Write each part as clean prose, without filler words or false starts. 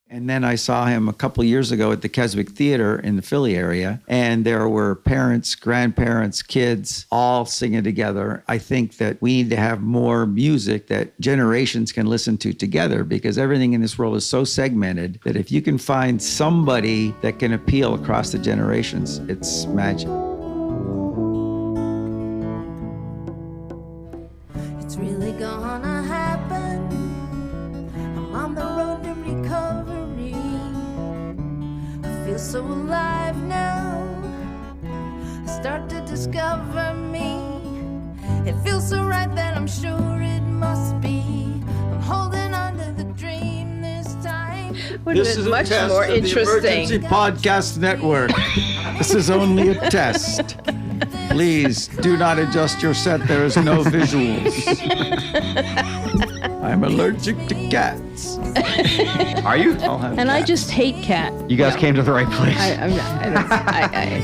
And then I saw him a couple years ago at the Keswick Theater in the Philly area. And there were parents, grandparents, kids, all singing together. I think that we need to have more music that generations can listen to together, because everything in this world is so segmented that if you can find somebody that can appeal across the generations, it's magic. It's really gonna happen. I'm on the road to recovery. I feel so alive now. I start to discover me. It feels so right that I'm sure it must be. I'm holding on to the dream this time. This is much more interesting. The Emergency Podcast Network. This is only a test. Please do not adjust your set. There is no visuals. I'm allergic to cats. Are you? And I just hate cats. You guys came to the right place.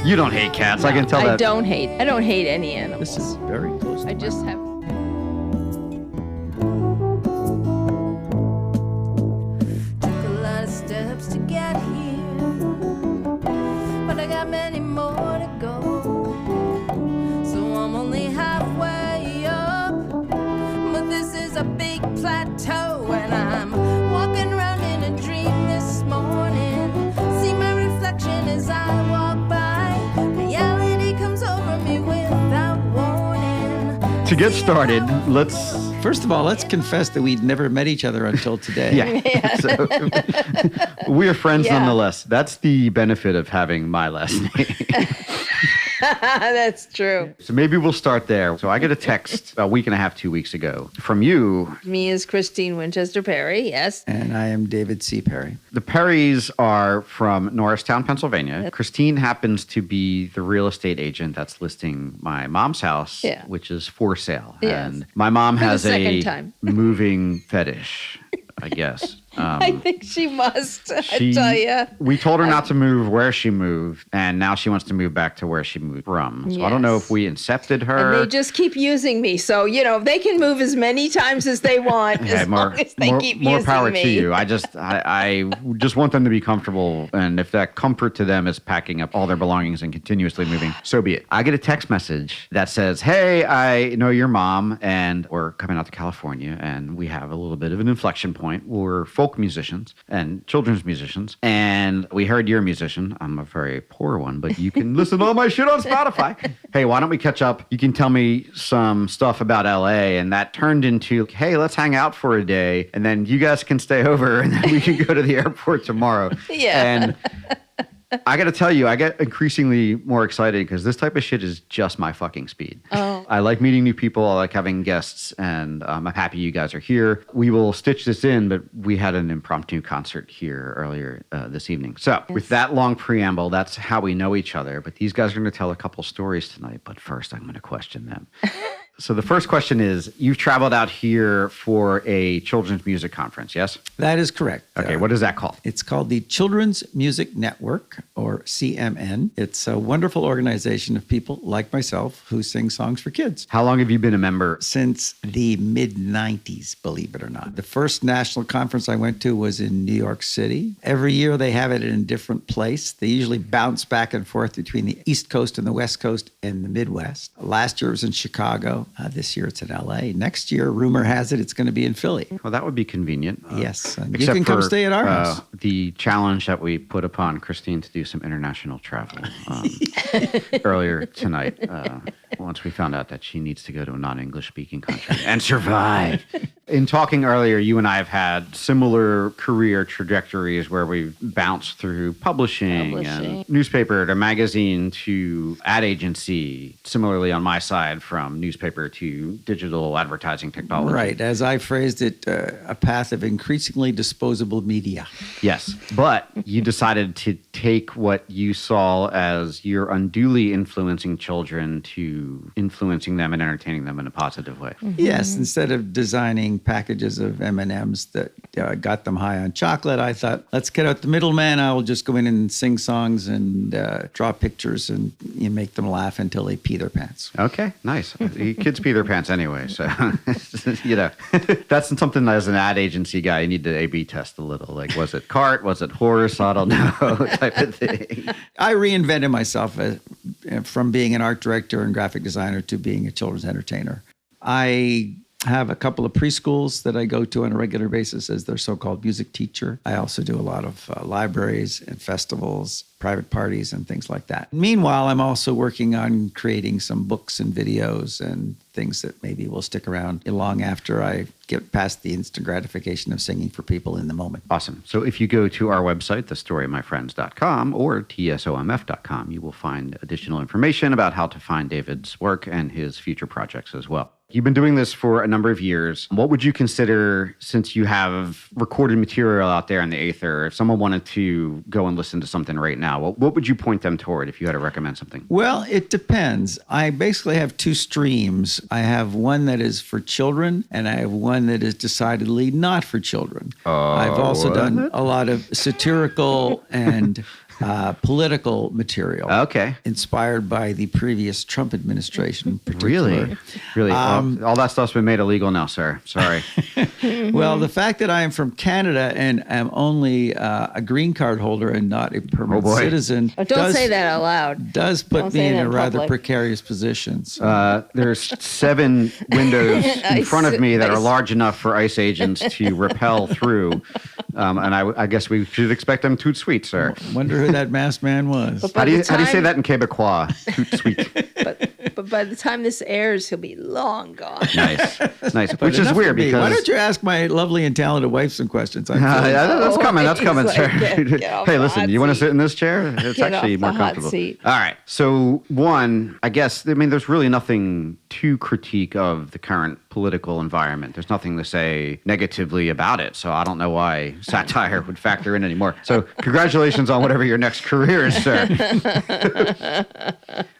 You don't hate cats. No, I can tell that. I don't hate any animals. This is very close. I just have. Took a lot of steps to get here, but I got many more to go. So I'm only halfway up, but this is a big plateau, and I'm walking around in a dream this morning. See my reflection as I walk by. Reality comes over me without warning. To get started, First of all, let's confess that we'd never met each other until today. Yeah. So, we're friends nonetheless. That's the benefit of having my last name. That's true. So maybe we'll start there. So I get a text a week and a half, 2 weeks ago from you. Me is Christine Winchester-Perry, yes. And I am David C. Perry. The Perrys are from Norristown, Pennsylvania. Christine happens to be the real estate agent that's listing my mom's house, which is for sale. Yes. And my mom has a time. moving fetish, I guess. I think she must, I tell you. We told her not to move where she moved, and now she wants to move back to where she moved from. So I don't know if we incepted her. And they just keep using me. So, they can move as many times as they want as long as they keep using me. More power to you. I just want them to be comfortable, and if that comfort to them is packing up all their belongings and continuously moving, so be it. I get a text message that says, hey, I know your mom, and we're coming out to California, and we have a little bit of an inflection point. We're folk musicians and children's musicians, and we heard you're a musician. I'm a very poor one, but you can listen to all my shit on Spotify. Hey, why don't we catch up? You can tell me some stuff about LA. And that turned into, hey, let's hang out for a day, and then you guys can stay over, and then we can go to the airport tomorrow. Yeah. And I got to tell you, I get increasingly more excited because this type of shit is just my fucking speed. Oh. I like meeting new people. I like having guests, and I'm happy you guys are here. We will stitch this in, but we had an impromptu concert here earlier this evening. So with that long preamble, that's how we know each other. But these guys are going to tell a couple stories tonight. But first, I'm going to question them. So the first question is, you've traveled out here for a children's music conference, yes? That is correct. Okay, what is that called? It's called the Children's Music Network, or CMN. It's a wonderful organization of people like myself who sing songs for kids. How long have you been a member? Since the mid-90s, believe it or not. The first national conference I went to was in New York City. Every year they have it in a different place. They usually bounce back and forth between the East Coast and the West Coast and the Midwest. Last year it was in Chicago. This year it's in LA. Next year, rumor has it, it's going to be in Philly. Well, that would be convenient. Yes. You can come stay at our house. The challenge that we put upon Christine to do some international travel earlier tonight, once we found out that she needs to go to a non-English speaking country and survive. In talking earlier, you and I have had similar career trajectories where we've bounced through publishing and newspaper to magazine to ad agency. Similarly, on my side, from newspaper to digital advertising technology. Right. As I phrased it, a path of increasingly disposable media. Yes. But you decided to take what you saw as you're unduly influencing children to to influencing them and entertaining them in a positive way. Yes, instead of designing packages of M&Ms that got them high on chocolate, I thought, let's get out the middleman. I will just go in and sing songs and draw pictures and make them laugh until they pee their pants. Okay, nice. Kids pee their pants anyway, so that's something as an ad agency guy you need to A/B test a little. Like, was it cart? Was it horse? I don't know, type of thing. I reinvented myself from being an art director and graphic designer to being a children's entertainer. I have a couple of preschools that I go to on a regular basis as their so-called music teacher. I also do a lot of libraries and festivals, private parties, and things like that. Meanwhile, I'm also working on creating some books and videos and things that maybe will stick around long after I get past the instant gratification of singing for people in the moment. Awesome. So if you go to our website, thestoryofmyfriends.com or tsomf.com, you will find additional information about how to find David's work and his future projects as well. You've been doing this for a number of years. What would you consider, since you have recorded material out there in the aether, if someone wanted to go and listen to something right now, what would you point them toward if you had to recommend something? Well, it depends. I basically have two streams. I have one that is for children, and I have one that is decidedly not for children. I've also done a lot of satirical and political material. Okay. Inspired by the previous Trump administration in particular. Really? All that stuff's been made illegal now, sir. Sorry. Well, the fact that I am from Canada and am only a green card holder and not a permanent citizen. Don't say that out loud. Does put me in a rather precarious position. So. There's 7 windows in front of me that are large enough for ICE agents to rappel through. And I guess we should expect them toot sweet, sir. Wonder who that masked man was. How do you say that in Quebecois? Toot sweet. But by the time this airs, he'll be long gone. Nice. Which is weird because... Why don't you ask my lovely and talented wife some questions? That's coming, sir. Hey, listen, you want to sit in this chair? It's Get actually off more the hot comfortable. seat. All right. So one, I guess, there's really nothing to critique of the current political environment. There's nothing to say negatively about it. So I don't know why satire would factor in anymore. So congratulations on whatever your next career is, sir.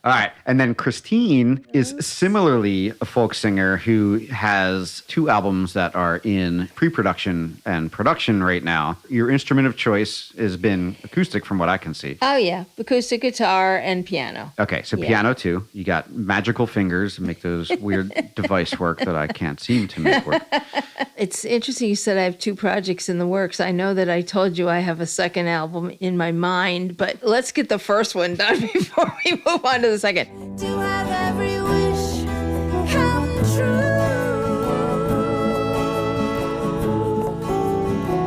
All right. And then Christine is similarly a folk singer who has 2 albums that are in pre-production and production right now. Your instrument of choice has been acoustic from what I can see. Oh, yeah. Acoustic guitar and piano. Okay. So piano too. You got magical fingers to make those weird device work that I can't seem to make work. It's interesting you said I have 2 projects in the works. I know that I told you I have a second album in my mind, but let's get the first one done before we move on to the second. To have every wish come true.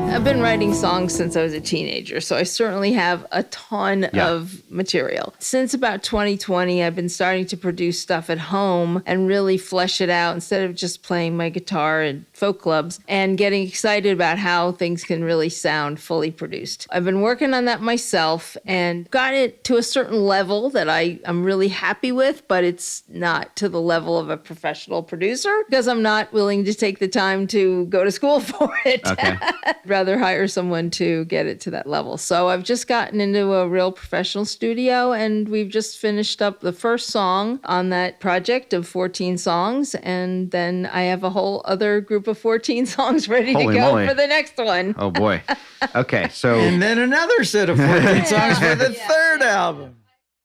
I've been writing songs since I was a teenager, so I certainly have a ton of material. Since about 2020, I've been starting to produce stuff at home and really flesh it out instead of just playing my guitar in folk clubs and getting excited about how things can really sound fully produced. I've been working on that myself and got it to a certain level that I'm really happy with, but it's not to the level of a professional producer because I'm not willing to take the time to go to school for it. Okay. Rather hire someone to get it to that level. So I've just gotten into a real professional studio and we've just finished up the first song on that project of 14 songs. And then I have a whole other group of 14 songs ready to go for the next one. Oh boy. Okay. So. And then another set of 14 songs for the third album.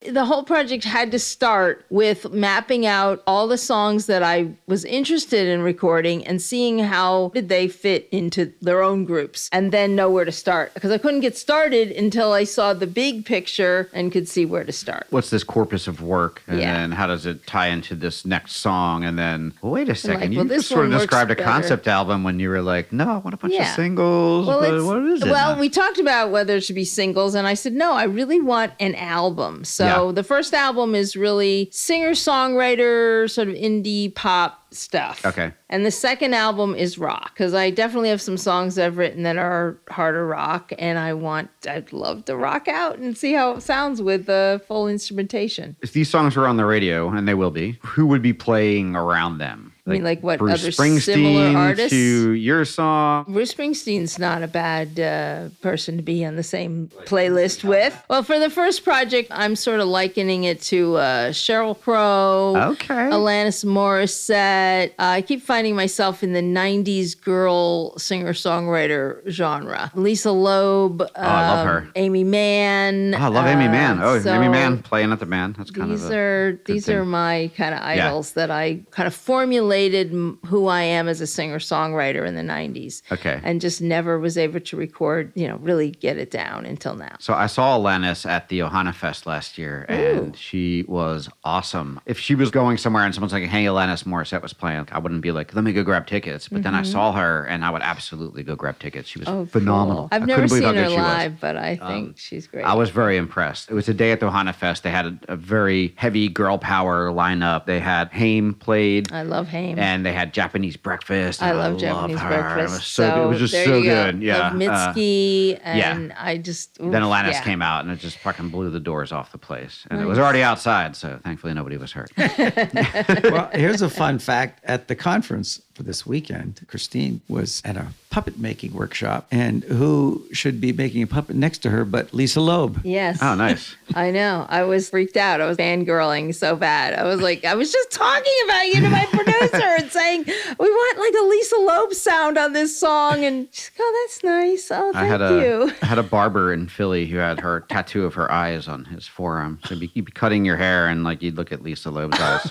The whole project had to start with mapping out all the songs that I was interested in recording and seeing how did they fit into their own groups and then know where to start. Because I couldn't get started until I saw the big picture and could see where to start. What's this corpus of work? And then how does it tie into this next song? And then, wait a second, you just sort of described a concept album when you were like, no, I want a bunch of singles. Well, but what is it? Well, we talked about whether it should be singles. And I said, no, I really want an album. So the first album is really singer-songwriter, sort of indie pop stuff. Okay. And the second album is rock, because I definitely have some songs that I've written that are harder rock, and I'd love to rock out and see how it sounds with the full instrumentation. If these songs are on the radio, and they will be, who would be playing around them? I mean, like what Bruce other Springsteen similar artists? to your song. Bruce Springsteen's not a bad person to be on the same playlist with. Well, for the first project, I'm sort of likening it to Sheryl Crow, Okay. Alanis Morissette. I keep finding myself in the 90s girl singer-songwriter genre. Lisa Loeb. I love her. Amy Mann. Oh, I love Amy Mann. Oh, so Amy Mann playing at the band. That's kind These of are thing. my kind of idols that I kind of formulated who I am as a singer-songwriter in the 90s. Okay. And just never was able to record, really get it down until now. So I saw Alanis at the Ohana Fest last year, and she was awesome. If she was going somewhere and someone's like, hey, Alanis Morissette was playing, I wouldn't be like, let me go grab tickets. But then I saw her, and I would absolutely go grab tickets. She was phenomenal. Cool. I've I never couldn't believe seen how her good she was. live, but I think she's great. I was very impressed. It was a day at the Ohana Fest. They had a very heavy girl power lineup. They had Haim played. I love Haim. And they had Japanese breakfast. I and love Japanese her. breakfast. It was so good. It was just there so you go. good. Yeah. Love Mitski, and yeah. I just Then Alanis came out and it just fucking blew the doors off the place. And it was already outside, so thankfully nobody was hurt. Well, here's a fun fact. At the conference for this weekend, Christine was at a puppet making workshop, and who should be making a puppet next to her but Lisa Loeb? Yes. Oh, nice. I know. I was freaked out. I was fangirling so bad. I was like, I was just talking about you to my producer and saying, we want like a Lisa Loeb sound on this song. And she's like, oh, that's nice. Oh, thank you. I had a barber in Philly who had her tattoo of her eyes on his forearm. So you'd be cutting your hair and like you'd look at Lisa Loeb's eyes.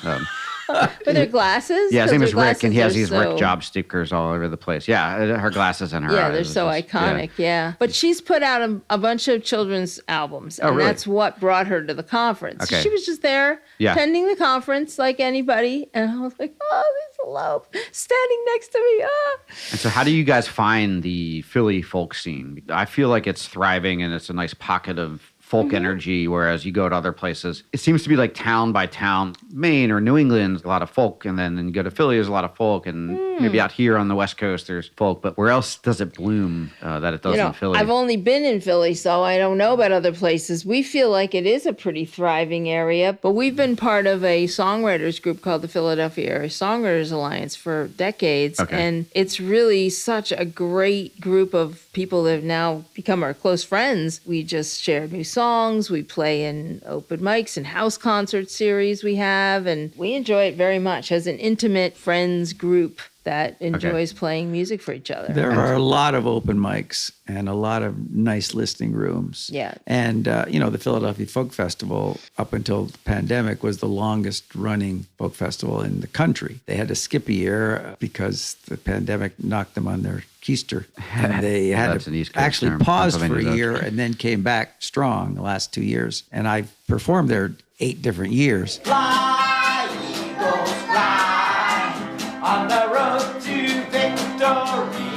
With her glasses? Yeah, his name is Her Rick, and he has glasses these are Rick so- Job stickers all over the place. Yeah, her glasses and her eyes. Yeah, they're was so just- iconic. Yeah. But she's put out a bunch of children's albums, and really? that's what brought her to the conference. Okay. She was just there Yeah. attending the conference like anybody, and I was like, oh, Lisa Loeb standing next to me. Ah. And so how do you guys find the Philly folk scene? I feel like it's thriving and it's a nice pocket of folk energy, whereas you go to other places, it seems to be like town by town. Maine or New England's a lot of folk, and then you go to Philly, there's a lot of folk, and maybe out here on the West Coast there's folk, but where else does it bloom that it does in Philly? I've only been in Philly, so I don't know about other places. We feel like it is a pretty thriving area, but we've been part of a songwriters group called the Philadelphia Area Songwriters Alliance for decades, and it's really such a great group of people that have now become our close friends. We just share new songs, we play in open mics and house concert series we have, and we enjoy it very much as an intimate friends group that enjoys playing music for each other. There are a lot of open mics and a lot of nice listening rooms. Yeah. And, the Philadelphia Folk Festival, up until the pandemic, was the longest running folk festival in the country. They had to skip a year because the pandemic knocked them on their keister. And they had That's an to East Coast actually term. pause for a Pennsylvania does. year and then came back strong the last 2 years. And I've performed there 8 different years. Fly, eagles, fly on the road to victory.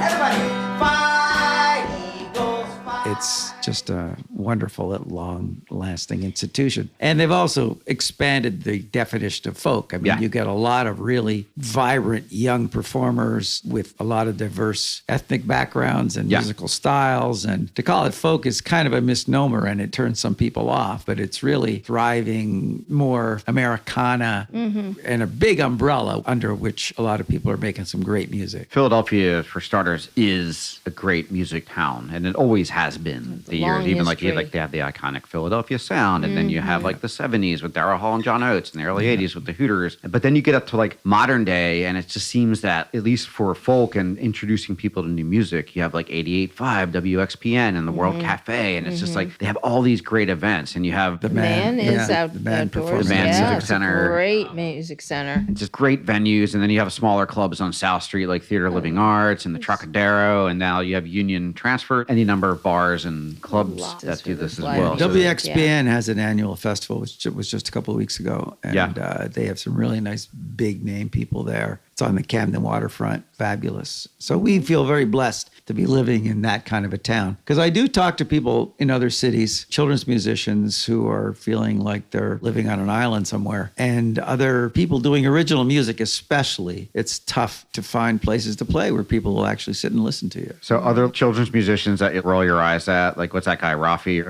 Everybody, fly, eagles, fly. It's just a wonderful, long-lasting institution. And they've also expanded the definition of folk. I mean, you get a lot of really vibrant young performers with a lot of diverse ethnic backgrounds and musical styles. And to call it folk is kind of a misnomer, and it turns some people off. But it's really thriving, more Americana, and a big umbrella under which a lot of people are making some great music. Philadelphia, for starters, is a great music town, and it always has been the years. long Even history. like they have the iconic Philadelphia sound, and then you have like the 70s with Darrell Hall and John Oates, and the early 80s with the Hooters. But then you get up to like modern day, and it just seems that, at least for folk and introducing people to new music, you have like 88.5 WXPN and the World Cafe, and it's just like they have all these great events, and you have The Man is yeah, out the Man outdoors. performs. The Man yeah, Music it's a Center. great music center. just great venues, and then you have smaller clubs on South Street like Theater Living Arts and the Trocadero, and now you have Union Transfer, any number of bars and clubs Lots that do of this as live well. So WXPN has an annual festival, which was just a couple of weeks ago. And Yeah. they have some really nice big name people there. It's on the Camden waterfront. Fabulous. So we feel very blessed to be living in that kind of a town. Because I do talk to people in other cities, children's musicians who are feeling like they're living on an island somewhere, and other people doing original music especially. It's tough to find places to play where people will actually sit and listen to you. So other children's musicians that you roll your eyes at, like what's that guy, Rafi?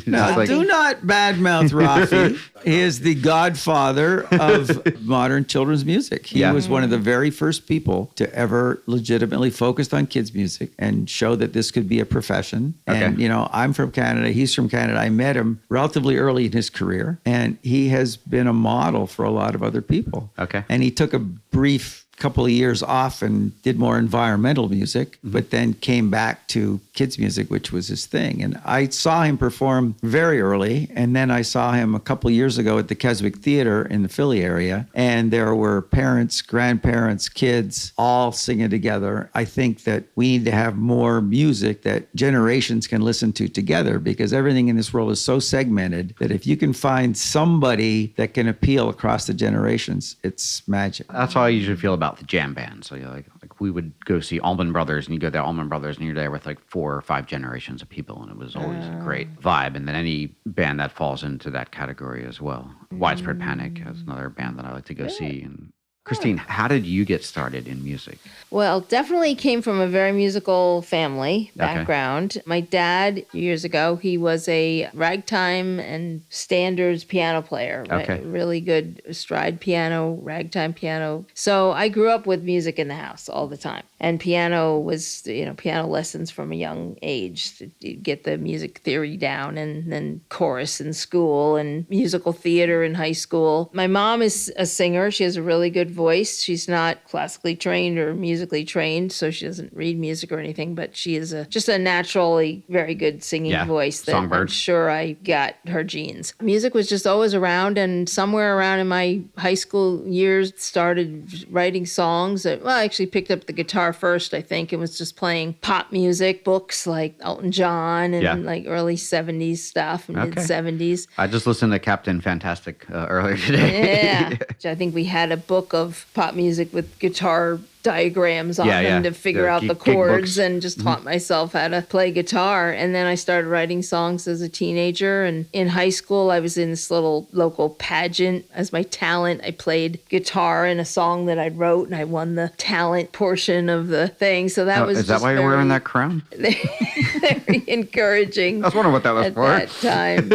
Now, do not badmouth Rafi. He is the godfather of modern children's music. He was one of the very first people to ever legitimately focus on kids' music and show that this could be a profession. And, you know, I'm from Canada. He's from Canada. I met him relatively early in his career, and he has been a model for a lot of other people. Okay. And he took a brief couple of years off and did more environmental music, but then came back to kids music, which was his thing. And I saw him perform very early. And then I saw him a couple of years ago at the Keswick Theater in the Philly area. And there were parents, grandparents, kids, all singing together. I think that we need to have more music that generations can listen to together, because everything in this world is so segmented that if you can find somebody that can appeal across the generations, it's magic. That's how I usually feel about the jam band. So you're like we would go see Allman Brothers, and you go to Allman Brothers, and you're there with like 4 or 5 generations of people, and it was always a great vibe. And then any band that falls into that category as well. Widespread Panic is another band that I like to go see. And Christine, how did you get started in music? Well, definitely came from a very musical family background. My dad, years ago, he was a ragtime and standards piano player. Okay. Really good stride piano, ragtime piano. So I grew up with music in the house all the time. And piano was, piano lessons from a young age to get the music theory down, and then chorus in school and musical theater in high school. My mom is a singer. She has a really good voice. She's not classically trained or musically trained, so she doesn't read music or anything, but she is just a naturally very good singing voice that songbird. I'm sure I got her genes. Music was just always around, and somewhere around in my high school years started writing songs. I actually picked up the guitar first, I think, and was just playing pop music, books like Elton John and like early 70s stuff, mid 70s. I just listened to Captain Fantastic earlier today. I think we had a book of pop music with guitar diagrams on them to figure out the chords, and just taught myself how to play guitar. And then I started writing songs as a teenager. And in high school, I was in this little local pageant as my talent. I played guitar in a song that I wrote, and I won the talent portion of the thing. So that was Is that why you're wearing that crown? Very encouraging. I was wondering what that was at for. that time.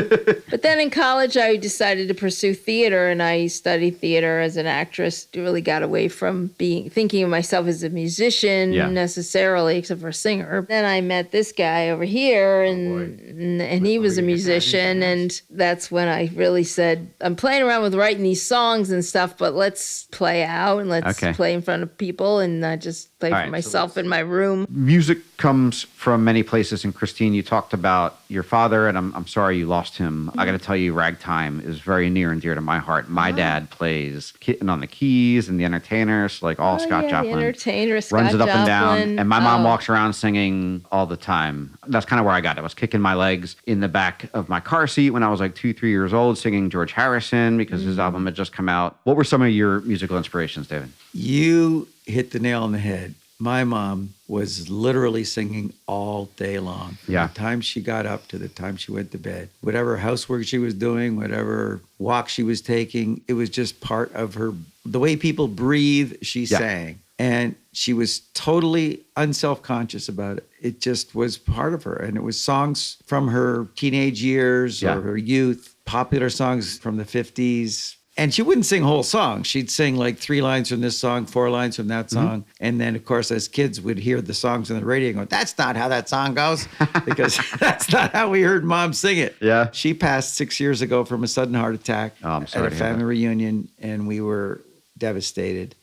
But then in college, I decided to pursue theater, and I studied theater as an actress. Really got away from thinking of myself as a musician necessarily, except for a singer. Then I met this guy over here, and he was a musician, and that's when I really said, I'm playing around with writing these songs and stuff, but let's play out and let's play in front of people, and not just play for myself in my room. Music comes from many places, and Christine, you talked about your father, and I'm sorry you lost him. I got to tell you, ragtime is very near and dear to my heart. My dad plays Kitten on the Keys and The Entertainers, like all Scott Joplin. The Entertainer, Scott runs it up and down. Joplin. And my mom walks around singing all the time. That's kind of where I got it. I was kicking my legs in the back of my car seat when I was like 2-3 years old, singing George Harrison because his album had just come out. What were some of your musical inspirations, David? You hit the nail on the head. My mom was literally singing all day long. From the time she got up to the time she went to bed. Whatever housework she was doing, whatever walk she was taking, it was just part of her. The way people breathe, she sang. And she was totally unself-conscious about it. It just was part of her. And it was songs from her teenage years or her youth, popular songs from the 50s. And she wouldn't sing whole songs. She'd sing like 3 lines from this song, 4 lines from that song. And then, of course, as kids would hear the songs on the radio and go, that's not how that song goes, because that's not how we heard Mom sing it. Yeah. She passed 6 years ago from a sudden heart attack at a family reunion, and we were devastated.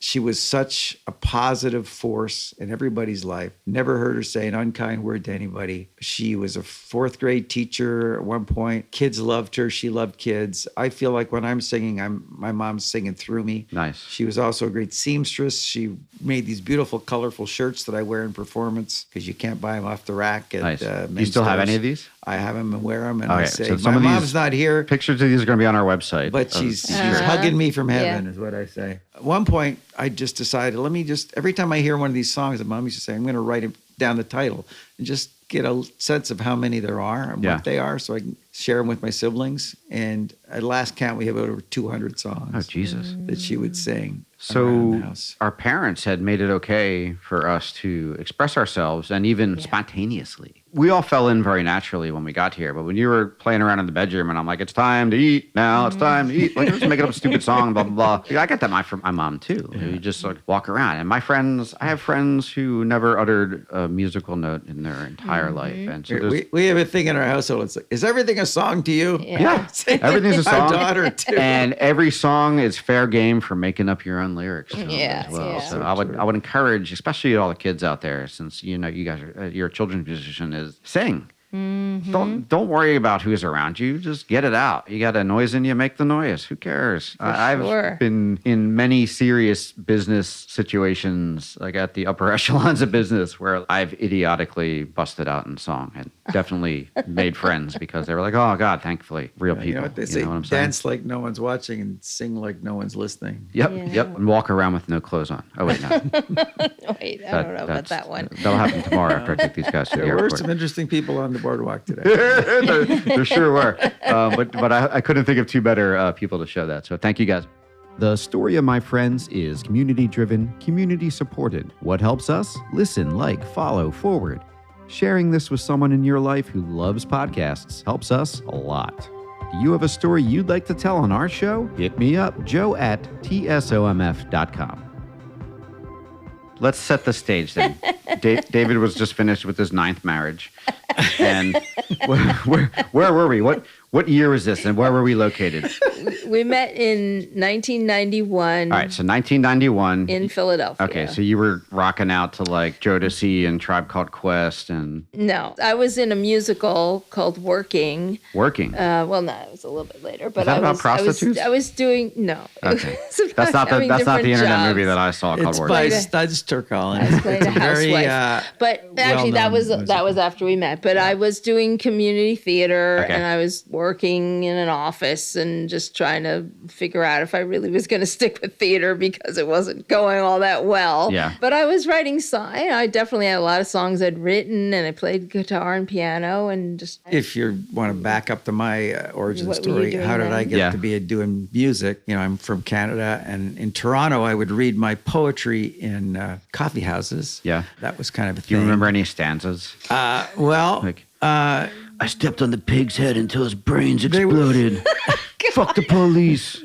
She was such a positive force in everybody's life. Never heard her say an unkind word to anybody. She was a 4th grade teacher at one point. Kids loved her. She loved kids. I feel like when I'm singing, my mom's singing through me. Nice. She was also a great seamstress. She made these beautiful, colorful shirts that I wear in performance because you can't buy them off the rack at nice. Men's You still have stores. any of these? I have them and wear them. And Okay, I say, so some my of these mom's not here. Pictures of these are going to be on our website. But she's hugging me from heaven, is what I say. At one point, I just decided, every time I hear one of these songs that Mom used to say, I'm going to write down the title and just get a sense of how many there are and what they are so I can share them with my siblings. And at last count, we have over 200 songs. Oh, Jesus. That she would sing. So our parents had made it okay for us to express ourselves and even spontaneously. We all fell in very naturally when we got here. But when you were playing around in the bedroom and I'm like, it's time to eat now, it's time to eat. Like, just making up a stupid song, blah, blah, blah. I got that from my mom, too. Yeah. You just like walk around. And my friends, I have friends who never uttered a musical note in their entire life. And so we have a thing in our household. It's like, is everything a song to you? Yeah. Everything's a song. My daughter, too. And every song is fair game for making up your own lyrics as well. Yeah. So I would encourage, especially all the kids out there, since you guys are your children's musician, is sing. Mm-hmm. Don't worry about who's around you. Just get it out. You got a noise in you, make the noise. Who cares? I've been in many serious business situations, like at the upper echelons of business, where I've idiotically busted out in song and definitely made friends because they were like, "Oh God, thankfully, real people." You know what they say? Know what I'm saying? Dance like no one's watching and sing like no one's listening. Yep, and walk around with no clothes on. Oh wait, no. Wait, I don't know about that one. That'll happen tomorrow after I take these guys to the There airport. were some interesting people on the boardwalk today. there sure were. But I couldn't think of two better people to show that. So thank you guys. The Story of My Friends is community-driven, community-supported. What helps us? Listen, like, follow, forward. Sharing this with someone in your life who loves podcasts helps us a lot. Do you have a story you'd like to tell on our show? Hit me up, joe@tsomf.com. Let's set the stage then. David was just finished with his 9th marriage. And where were we? What year was this and where were we located? We met in 1991. All right, so 1991. In Philadelphia. Okay, so you were rocking out to like Jodeci and Tribe Called Quest and... No, I was in a musical called Working. Working? Well, no, it was a little bit later. But Is that about prostitutes? I was doing... No. Okay. That's not the internet movie that I saw called It's Working. by Studs Terkel. I played a housewife. But actually, that was after we met. But I was doing community theater and I was working in an office and just trying to figure out if I really was going to stick with theater because it wasn't going all that well. Yeah. But I was writing songs. I definitely had a lot of songs I'd written, and I played guitar and piano and just... If you want to back up to my origin What were you story, doing how did then? I get to be doing music? I'm from Canada, and in Toronto, I would read my poetry in coffee houses. Yeah. That was kind of a thing. Do you remember any stanzas? I stepped on the pig's head until his brains exploded. Fuck the police.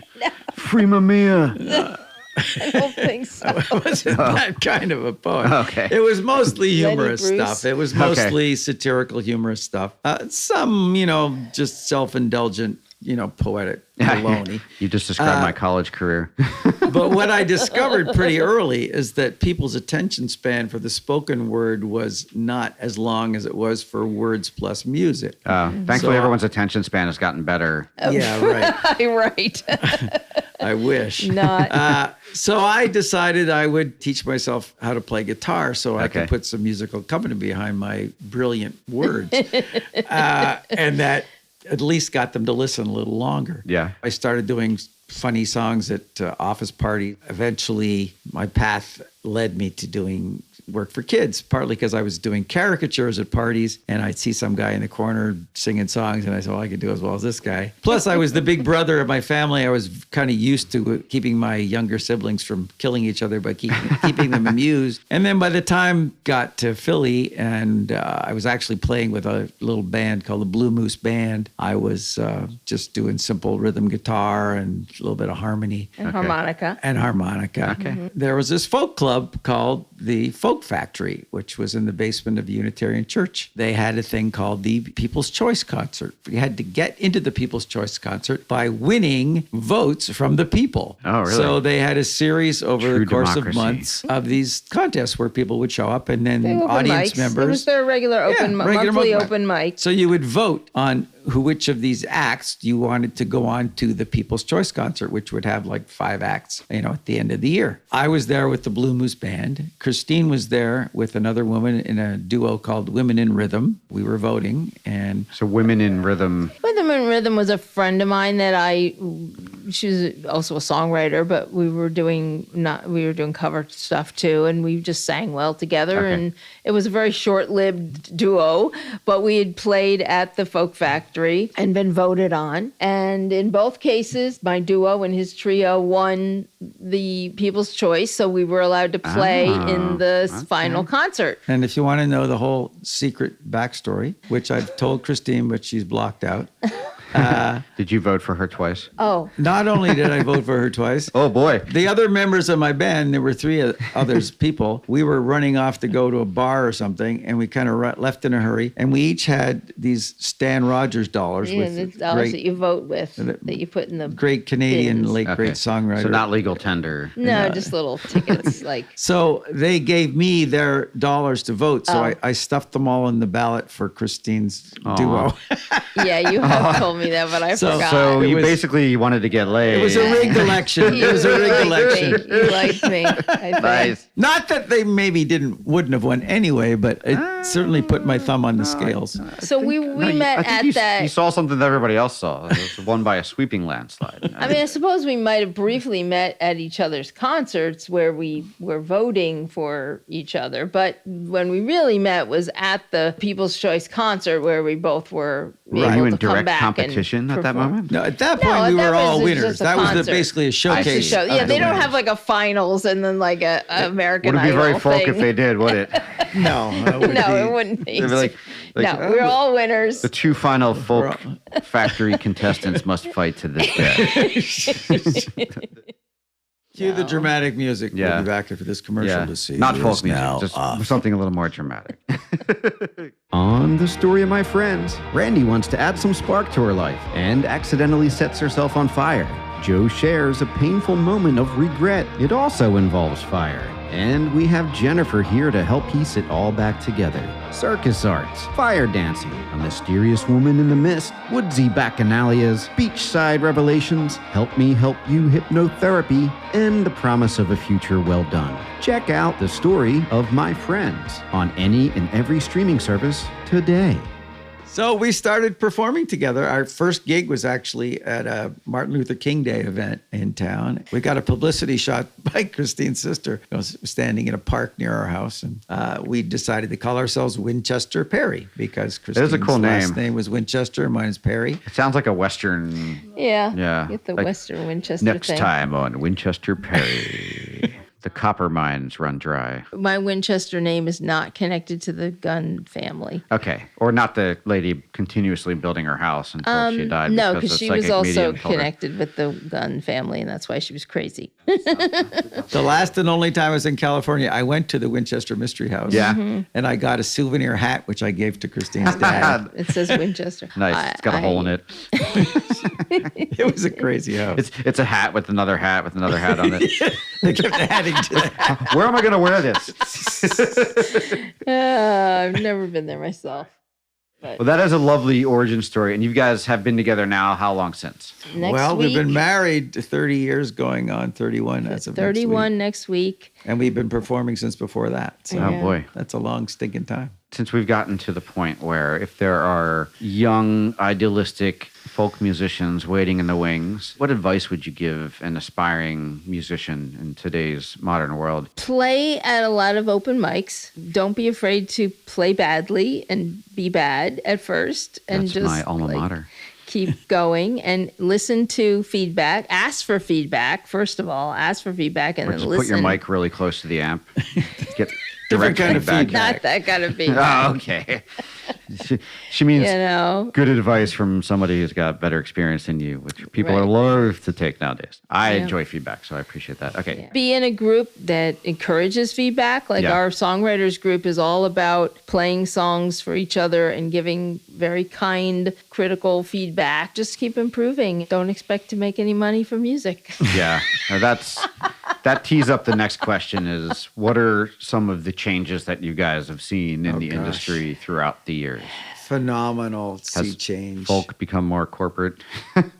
Free Mamiya. I don't think so. It wasn't that kind of a poem. Okay. It was mostly humorous Bruce. stuff. It was mostly satirical, humorous stuff. Some, just self-indulgent, poetic baloney. You just described my college career. But what I discovered pretty early is that people's attention span for the spoken word was not as long as it was for words plus music. Thankfully, everyone's attention span has gotten better. Yeah, right. Right. I wish. Not. So I decided I would teach myself how to play guitar so I could put some musical accompaniment behind my brilliant words. And that at least got them to listen a little longer. Yeah. I started doing funny songs at office parties. Eventually, my path led me to doing work for kids, partly because I was doing caricatures at parties, and I'd see some guy in the corner singing songs, and I said, well, I could do as well as this guy. Plus, I was the big brother of my family. I was kind of used to keeping my younger siblings from killing each other by keeping them amused. And then by the time got to Philly, and I was actually playing with a little band called the Blue Moose Band, I was just doing simple rhythm guitar and a little bit of harmony. And harmonica. And harmonica. Okay. Mm-hmm. There was this folk club called the Folk Factory, which was in the basement of the Unitarian Church. They had a thing called the People's Choice Concert. You had to get into the People's Choice Concert by winning votes from the people. Oh, really? So they had a series over True the course democracy. of months of these contests where people would show up, and then Open audience mics. members. It was their regular regular monthly mic. open mic. So you would vote on which of these acts you wanted to go on to the People's Choice Concert, which would have like 5 acts, at the end of the year. I was there with the Blue Moose Band. Christine was there with another woman in a duo called Women in Rhythm. We were voting, and So Women in Rhythm. Rhythm and Rhythm was a friend of mine that I she was also a songwriter, but we were doing cover stuff too, and we just sang well together. Okay. And it was a very short-lived duo, but we had played at the Folk Factory and been voted on. And in both cases, my duo and his trio won the People's Choice, so we were allowed to play in the final concert. And if you want to know the whole secret backstory, which I've told Christine, but she's blocked out. Did you vote for her twice? Oh, Not only did I vote for her twice, Oh, boy. the other members of my band, there were three others people, we were running off to go to a bar or something, and we kind of left in a hurry. And we each had these Stan Rogers dollars yeah, the with dollars that great, you vote with, that you put in the great Canadian, bins. great songwriter. So not legal tender. No, just little tickets, like. So they gave me their dollars to vote. So I stuffed them all in the ballot for Christine's duo. Yeah, you have told me that, but I So- forgot. So It you was- basically wanted to get laid. It was a rigged election. It was a rigged election. You liked me. I think. Nice. Not that they maybe wouldn't have won anyway, but it certainly put my thumb on the scales. So we met I think at you, that. You saw something that everybody else saw. It was won by a sweeping landslide. I mean, I suppose we might have briefly met at each other's concerts where we were voting for each other. But when we really met was at the People's Choice concert where we both were Were able you to in come direct back and competition at that perform. moment? No, at that point, No, we that were all was winners. just a That was concert. basically a It's a showcase. show. of Yeah, the they don't winners. have like a finals and then like a American Wouldn't be Idol very folk thing. if they did, would it? No, No, it wouldn't be. They'd be like, No, we're all winners. the two final folk factory contestants must fight to this death. Cue the dramatic music. Yeah. We'll be back after this commercial to see. Not who folk is music, now just off. something a little more dramatic. On The Story of My Friends, Randy wants to add some spark to her life and accidentally sets herself on fire. Joe shares a painful moment of regret. It also involves fire. And we have Jennifer here to help piece it all back together. Circus arts, fire dancing, a mysterious woman in the mist, woodsy bacchanalias, beachside revelations, help me help you hypnotherapy, and the promise of a future well done. Check out The Story of My Friends on any and every streaming service today. So we started performing together. Our first gig was actually at a Martin Luther King Day event in town. We got a publicity shot by Christine's sister. I was standing in a park near our house, and we decided to call ourselves Winchester-Perry because Christine's a cool last name. name was Winchester, mine is Perry. It sounds like a Western. Yeah. Yeah, Get the like Western Winchester Next thing. time on Winchester Perry. The copper mines run dry. My Winchester name is not connected to the gun family. Okay. Or not the lady continuously building her house until she died. No, because because a she was psychic also medium told her. connected with the gun family, and that's why she was crazy. The last and only time I was in California, I went to the Winchester Mystery House. Yeah. And I got a souvenir hat, which I gave to Christine's dad. It says Winchester. Nice. It's got a hole in it. It was a crazy house. It's a hat with another hat with another hat on it. They kept adding to that. Where am I going to wear this? I've never been there myself. Well, that is a lovely origin story. And you guys have been together now how long since? Next Well, week, we've been married 30 years, going on 31 as of 31 next week. And we've been performing since before that. So Oh, boy. that's a long stinking time. Since we've gotten to the point where if there are young, idealistic folk musicians waiting in the wings, what advice would you give an aspiring musician in today's modern world? Play at a lot of open mics. Don't be afraid to play badly and be bad at first. And That's just my alma mater. keep going and listen to feedback. Ask for feedback, first of all. Ask for feedback and Or then just listen. put your mic really close to the amp. Get Different direct kind of feedback. Not that kind of feedback. Oh, okay. She means You know, good advice from somebody who's got better experience than you, which people are Right. loath to take nowadays. I Yeah. enjoy feedback, so I appreciate that. Okay. be in a group that encourages feedback. Like Yeah. our songwriters group is all about playing songs for each other and giving very kind, critical feedback. Just keep improving. Don't expect to make any money from music. Yeah. Now that tees up the next question is what are some of the changes that you guys have seen in the gosh. industry throughout the years? Phenomenal sea Has change. folk become more corporate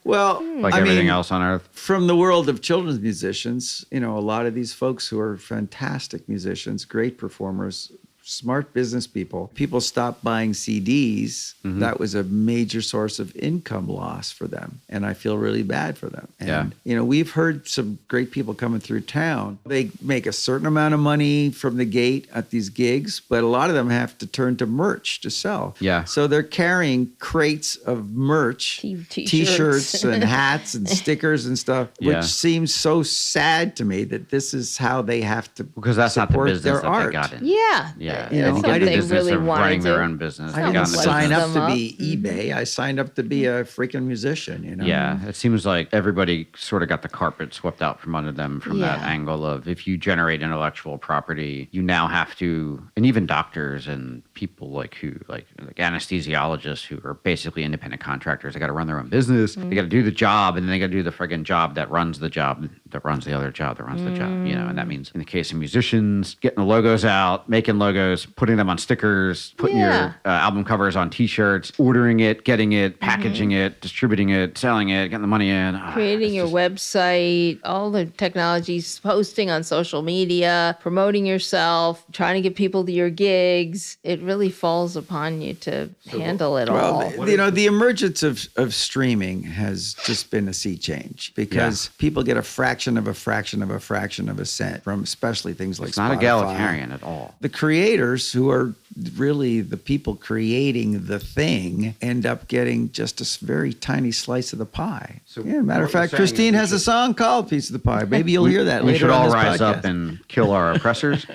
Well, like I everything mean, else on earth? from the world of children's musicians, a lot of these folks who are fantastic musicians, great performers, smart business people. People stopped buying CDs. That was a major source of income loss for them. And I feel really bad for them. And, we've heard some great people coming through town. They make a certain amount of money from the gate at these gigs, but a lot of them have to turn to merch to sell. Yeah. So they're carrying crates of merch, T-shirts. and hats and stickers and stuff, which seems so sad to me that this is how they have to Because that's not the support business their that art. they got in. Yeah. Yeah. You know, They get I the didn't business really of want running their to. own business. I They didn't got in the sign business. up them to be eBay. I signed up to be a freaking musician, Yeah, it seems like everybody sort of got the carpet swept out from under them from that Yeah. angle of if you generate intellectual property, you now have to, and even doctors and people like anesthesiologists who are basically independent contractors, they got to run their own business. They got to do the job, and then they got to do the friggin' job that runs the job, that runs the other job, that runs the job, and that means in the case of musicians, getting the logos out, making logos, putting them on stickers, putting your album covers on T-shirts, ordering it, getting it, packaging it, distributing it, selling it, getting the money in. Creating your website, all the technologies, posting on social media, promoting yourself, trying to get people to your gigs. It really falls upon you to handle it all. Well, the emergence of streaming has just been a sea change because people get a fraction of a fraction of a fraction of a cent from especially things like It's not Spotify. egalitarian at all. The creators who are really the people creating the thing end up getting just a very tiny slice of the pie. Matter of fact, Christine has a song called Piece of the Pie. Maybe you'll hear that later. We should on all this rise podcast. up and kill our oppressors.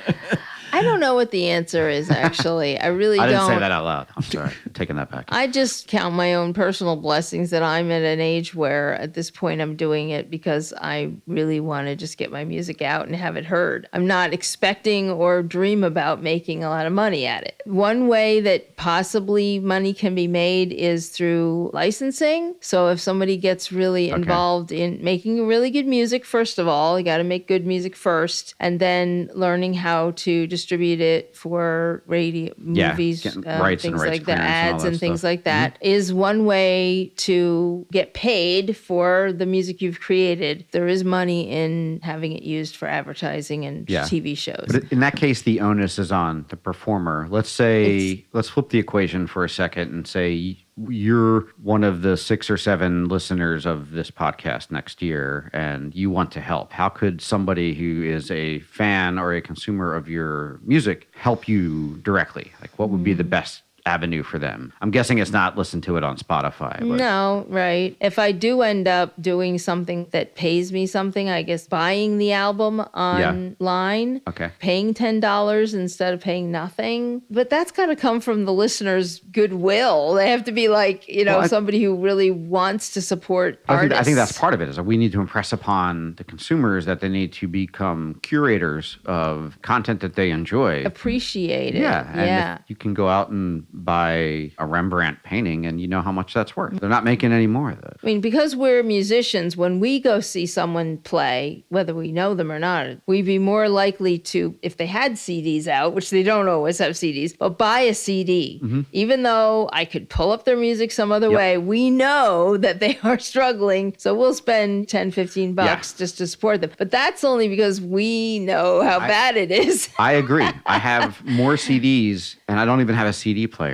I don't know what the answer is, actually. I really I don't. didn't say that out loud. I'm sorry. I'm taking that back. I just count my own personal blessings that I'm at an age where at this point I'm doing it because I really want to just get my music out and have it heard. I'm not expecting or dream about making a lot of money at it. One way that possibly money can be made is through licensing. So if somebody gets really involved in making really good music, first of all, you got to make good music first, and then learning how to distribute it for radio, movies, getting rights and things rights like that, clearance and all ads that and things stuff. like that, is one way to get paid for the music you've created. There is money in having it used for advertising and TV shows. But in that case, the onus is on the performer. Let's flip the equation for a second and say you're one of the 6 or 7 listeners of this podcast next year and you want to help. How could somebody who is a fan or a consumer of your music help you directly? Like, what would be the best avenue for them? I'm guessing it's not listen to it on Spotify. But No, right. If I do end up doing something that pays me something, I guess buying the album online, paying $10 instead of paying nothing. But that's got to come from the listener's goodwill. They have to be like, somebody who really wants to support artists. I think that's part of it, is that we need to impress upon the consumers that they need to become curators of content that they enjoy. Appreciate it. Yeah. And if you can go out and buy a Rembrandt painting and you know how much that's worth. They're not making any more of it. I mean, because we're musicians, when we go see someone play, whether we know them or not, we'd be more likely to, if they had CDs out, which they don't always have CDs, but buy a CD. Even though I could pull up their music some other way, we know that they are struggling. So we'll spend $10, $15 just to support them. But that's only because we know how bad it is. I agree. I have more CDs and I don't even have a CD player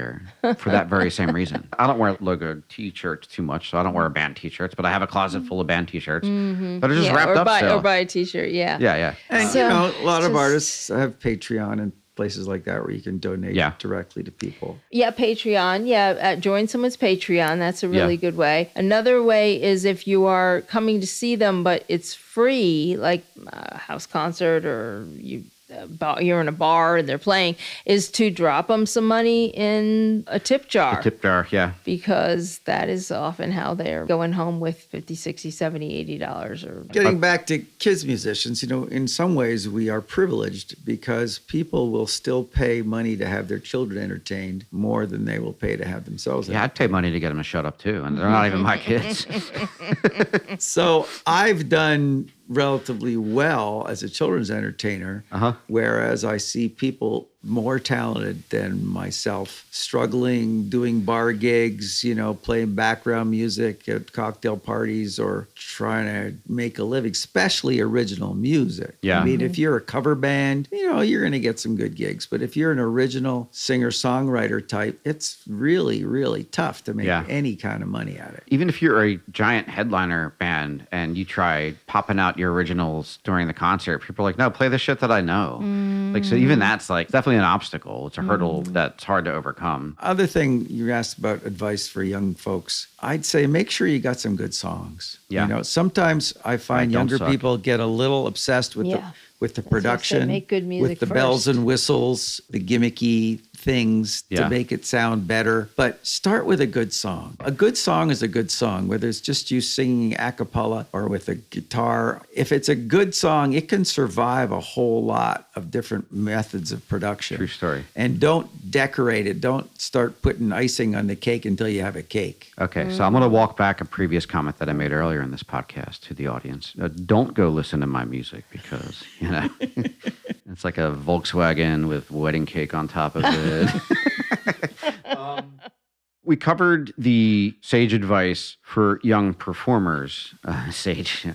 for that very same reason. I don't wear logo T-shirts too much, so I don't wear band T-shirts, but I have a closet full of band T-shirts that are just wrapped up still. Or buy a T-shirt, Yeah. And, a lot of artists have Patreon and places like that where you can donate directly to people. Yeah, Patreon. Join someone's Patreon. That's a really good way. Another way is if you are coming to see them, but it's free, like a house concert or you're in a bar and they're playing, is to drop them some money in a tip jar. Because that is often how they're going home with $50, $60, $70, $80 or... Getting back to kids musicians, in some ways we are privileged because people will still pay money to have their children entertained more than they will pay to have themselves entertained. I'd pay money to get them to shut up too, and they're not even my kids. So I've done relatively well as a children's entertainer, whereas I see people more talented than myself, struggling, doing bar gigs, playing background music at cocktail parties or trying to make a living, especially original music. Yeah. I mean, if you're a cover band, you're going to get some good gigs. But if you're an original singer-songwriter type, it's really, really tough to make any kind of money at it. Even if you're a giant headliner band and you try popping out your originals during the concert, people are like, no, play the shit that I know. Like, so even that's like definitely an obstacle. It's a hurdle that's hard to overcome. Other thing you asked about advice for young folks, I'd say make sure you got some good songs. Yeah. Sometimes I find Don't younger suck. people get a little obsessed with the production, make good music with the bells first. and whistles, the gimmicky things to make it sound better. But start with a good song. A good song is a good song, whether it's just you singing a cappella or with a guitar. If it's a good song, it can survive a whole lot of different methods of production. True story. And don't decorate it. Don't start putting icing on the cake until you have a cake. Okay, so I'm going to walk back a previous comment that I made earlier in this podcast to the audience. Don't go listen to my music because, it's like a Volkswagen with wedding cake on top of it. We covered the sage advice for young performers. Sage.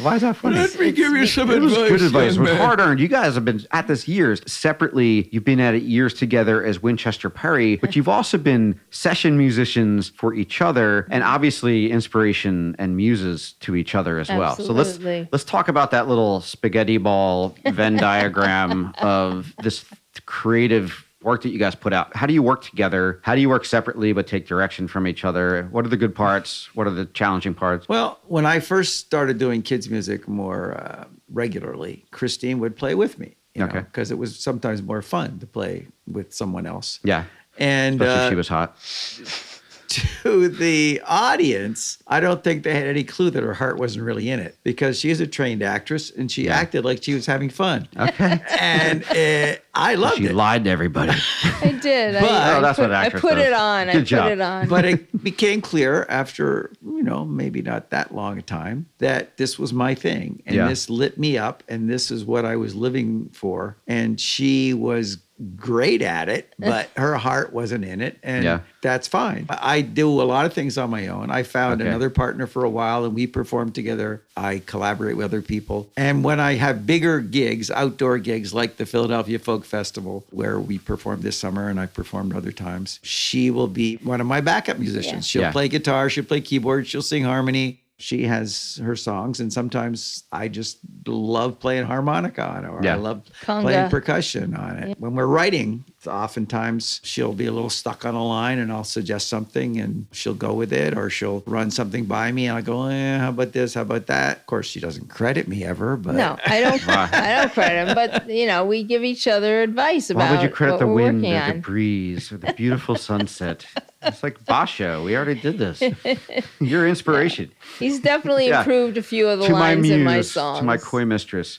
Why is that funny? Let me give you some It was advice. good advice. It young was man. hard earned. You guys have been at this years. Separately, you've been at it years together as Winchester-Perry, but you've also been session musicians for each other and obviously inspiration and muses to each other as well. So Absolutely. let's talk about that little spaghetti ball Venn diagram of this creative work that you guys put out. How do you work together? How do you work separately but take direction from each other? What are the good parts? What are the challenging parts? Well, when I first started doing kids' music more regularly, Christine would play with me, Okay. because it was sometimes more fun to play with someone else. Yeah. And Especially if she was hot. to the audience, I don't think they had any clue that her heart wasn't really in it because she's a trained actress and she acted like she was having fun. Okay. And I loved She it. lied to everybody. I did. But- Oh, that's what I actress put does. it on. Good job. Put it on. But it became clear after, maybe not that long a time that this was my thing. And this lit me up and this is what I was living for. And she was great at it, but her heart wasn't in it. And that's fine. I do a lot of things on my own. I found another partner for a while and we performed together. I collaborate with other people. And when I have bigger gigs, outdoor gigs like the Philadelphia Folk Festival, where we performed this summer and I performed other times, she will be one of my backup musicians. She'll play guitar, she'll play keyboard, she'll sing harmony. She has her songs, and sometimes I just love playing harmonica on it, or I love Conga. playing percussion on it. When we're writing, oftentimes she'll be a little stuck on a line, and I'll suggest something, and she'll go with it, or she'll run something by me, and I go, how about this? How about that? Of course, she doesn't credit me ever, but No, I don't. I don't credit him, but we give each other advice about Why would you credit what the we're wind working or the on. breeze or the beautiful sunset? It's like Basho. We already did this. Your inspiration. He's definitely Yeah. improved a few of the To my lines muse, in my songs. to my coy mistress.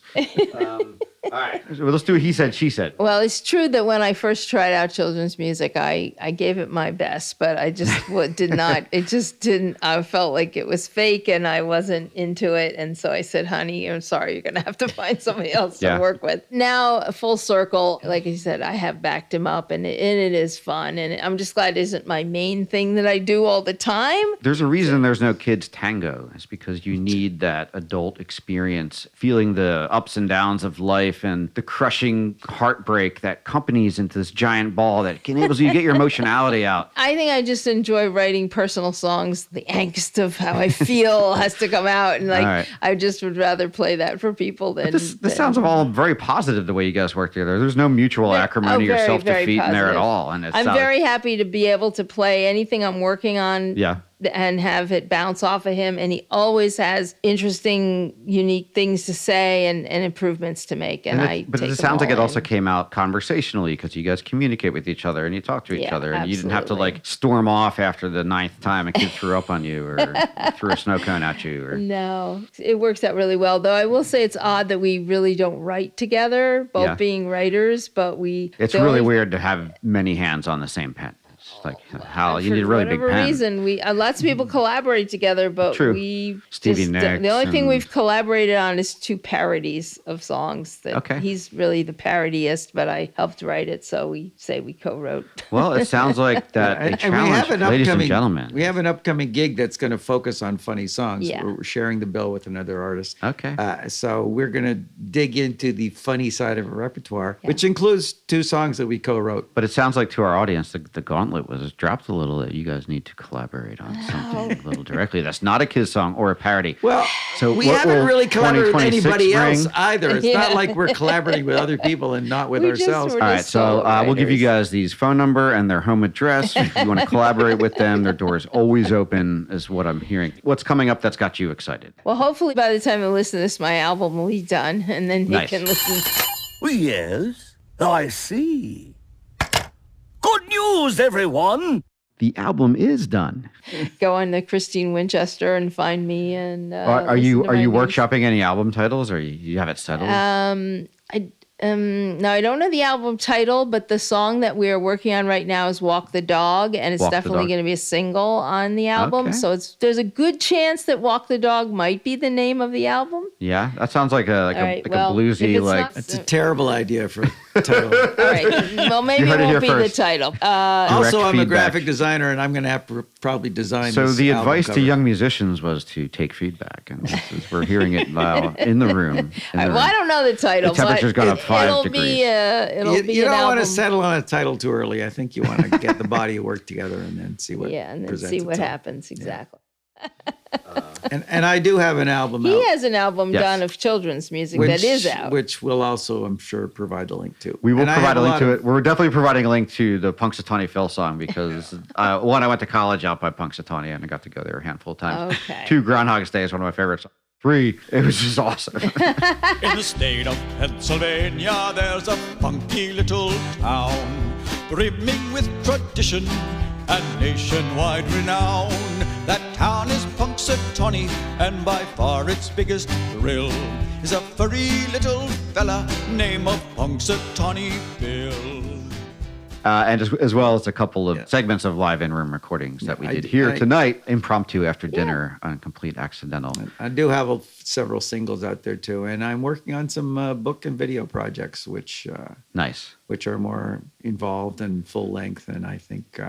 All right. Well, let's do what he said, she said. Well, it's true that when I first tried out children's music, I gave it my best, but I just did not. It just didn't. I felt like it was fake, and I wasn't into it. And so I said, "Honey, I'm sorry. You're going to have to find somebody else to work with." Now, full circle, like I said, I have backed him up, and it is fun. And I'm just glad it isn't my main thing that I do all the time. There's a reason there's no kids tango. It's because you need that adult experience, feeling the ups and downs of life and the crushing heartbreak that accompanies into this giant ball that enables you to get your emotionality out. I think I just enjoy writing personal songs. The angst of how I feel has to come out, and I just would rather play that for people than. This sounds all very positive the way you guys work together. There's no mutual acrimony or very, self-defeat very in there at positive. all. And I'm very happy to be able to play anything I'm working on. And have it bounce off of him. And he always has interesting, unique things to say and improvements to make. But it sounds like it also came out conversationally because you guys communicate with each other and you talk to each other. And you didn't have to like storm off after the 9th time a kid threw up on you or threw a snow cone at you. Or... No, it works out really well. Though I will say it's odd that we really don't write together, both being writers, but we... It's really weird to have many hands on the same pen. It's like, Hal, you need a really big For whatever pen. reason, we lots of people collaborate together, but True. we Stevie just, Nicks the only thing and- we've collaborated on is 2 parodies of songs. That Okay. He's really the parodyist, but I helped write it, so we say we co-wrote. Well, it sounds like that a And we challenge, have an ladies and upcoming gentlemen. We have an upcoming gig that's going to focus on funny songs. Yeah. We're sharing the bill with another artist. Okay. So we're going to dig into the funny side of a repertoire, which includes 2 songs that we co-wrote. But it sounds like to our audience, the gauntlet was dropped a little that you guys need to collaborate on something a little directly. That's not a Kiss song or a parody. Well, So we what haven't will really collaborated with 2026 anybody else bring? either. It's not Yeah. like we're collaborating with other people and not with We just ourselves. were All right, just so solo we'll give you writers. guys these phone number and their home address. If you want to collaborate with them, their door is always open, is what I'm hearing. What's coming up that's got you excited? Well, hopefully by the time you listen to this, my album will be done, and then you Nice. can listen. Yes, I see. Good news, everyone! The album is done. Go on to Christine Winchester and find me. And Are listen you to my music. workshopping any album titles, or you have it settled? No, I don't know the album title, but the song that we are working on right now is "Walk the Dog," and it's Walk the definitely Dog. going to be a single on the album. Okay. So there's a good chance that "Walk the Dog" might be the name of the album. Yeah, that sounds like a All right, a well, bluesy if it's like. not- It's a terrible idea for a title. All right, well maybe heard it it here won't be first. the title. Also, I'm a feedback. graphic designer, and I'm going to have to probably design. So this the album advice cover. to young musicians was to take feedback, and we're hearing it now in the room. All right, well, I don't know the title. The temperature's but gone up 5 it'll degrees. Be, it'll be You an don't want album. to settle on a title too early. I think you want to get the body of work together and then see what. Yeah, and then presents see what itself. happens exactly. And I do have an album He out, has an album Yes. done of children's music that is out. which we'll also, I'm sure, provide a link to. We will And I provide have a link lot to of- it. We're definitely providing a link to the Punxsutawney Phil song because one, I went to college out by Punxsutawney and I got to go there a handful of times. Okay. 2, Groundhog's Day is one of my favorites. 3, it was just awesome. In the state of Pennsylvania, there's a funky little town, brimming with tradition and nationwide renown. That town is Punxsutawney, and by far its biggest thrill is a furry little fella named of Punxsutawney Bill. And as well as a couple of segments of live in-room recordings that we I did d- here I- tonight, impromptu after dinner on Complete Accidental. I do have several singles out there too, and I'm working on some book and video projects, which Nice. are more involved and full length, and I think.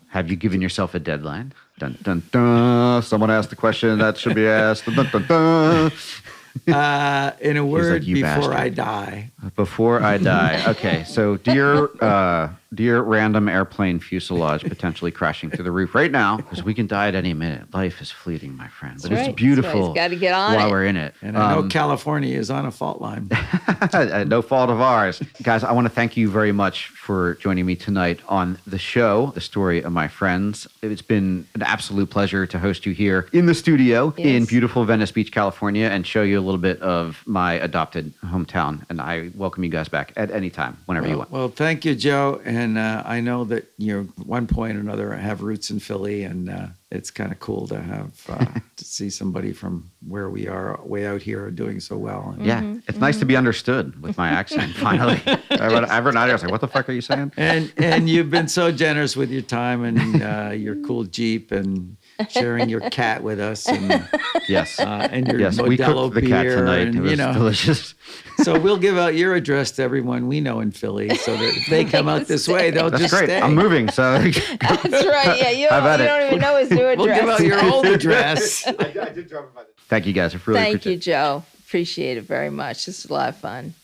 Have you given yourself a deadline? Dun, dun, dun. Someone asked the question that should be asked. Dun, dun, dun. In a word, "You before I bastard." die. Before I die. Okay, so dear random airplane fuselage potentially crashing through the roof right now, because we can die at any minute. Life is fleeting, my friend. But That's it's right. beautiful. That's why he's gotta get on while it. we're in it. And I know California is on a fault line. No fault of ours. Guys, I want to thank you very much for joining me tonight on the show, The Story of My Friends. It's been an absolute pleasure to host you here in the studio in Yes. beautiful Venice Beach, California, and show you a little bit of my adopted hometown. And I welcome you guys back at any time, whenever you want. Well, thank you, Joe. And I know that you, at one point or another, have roots in Philly, and it's kind of cool to have to see somebody from where we are, way out here, doing so well. And, Yeah, it's nice to be understood with my accent, finally. Every night I was like, what the fuck are you saying? and you've been so generous with your time and your cool Jeep and sharing your cat with us and Yes. and your Yes, we Modelo cooked the cat beer tonight. and It was delicious. So we'll give out your address to everyone we know in Philly, so that if they come out this way, they'll That's just great. stay. I'm moving, so That's right. Yeah, you How about don't it? even know his new address. We'll give out your old address. thank you guys. I really Thank appreciate you, Joe. Appreciate it very much. This is a lot of fun.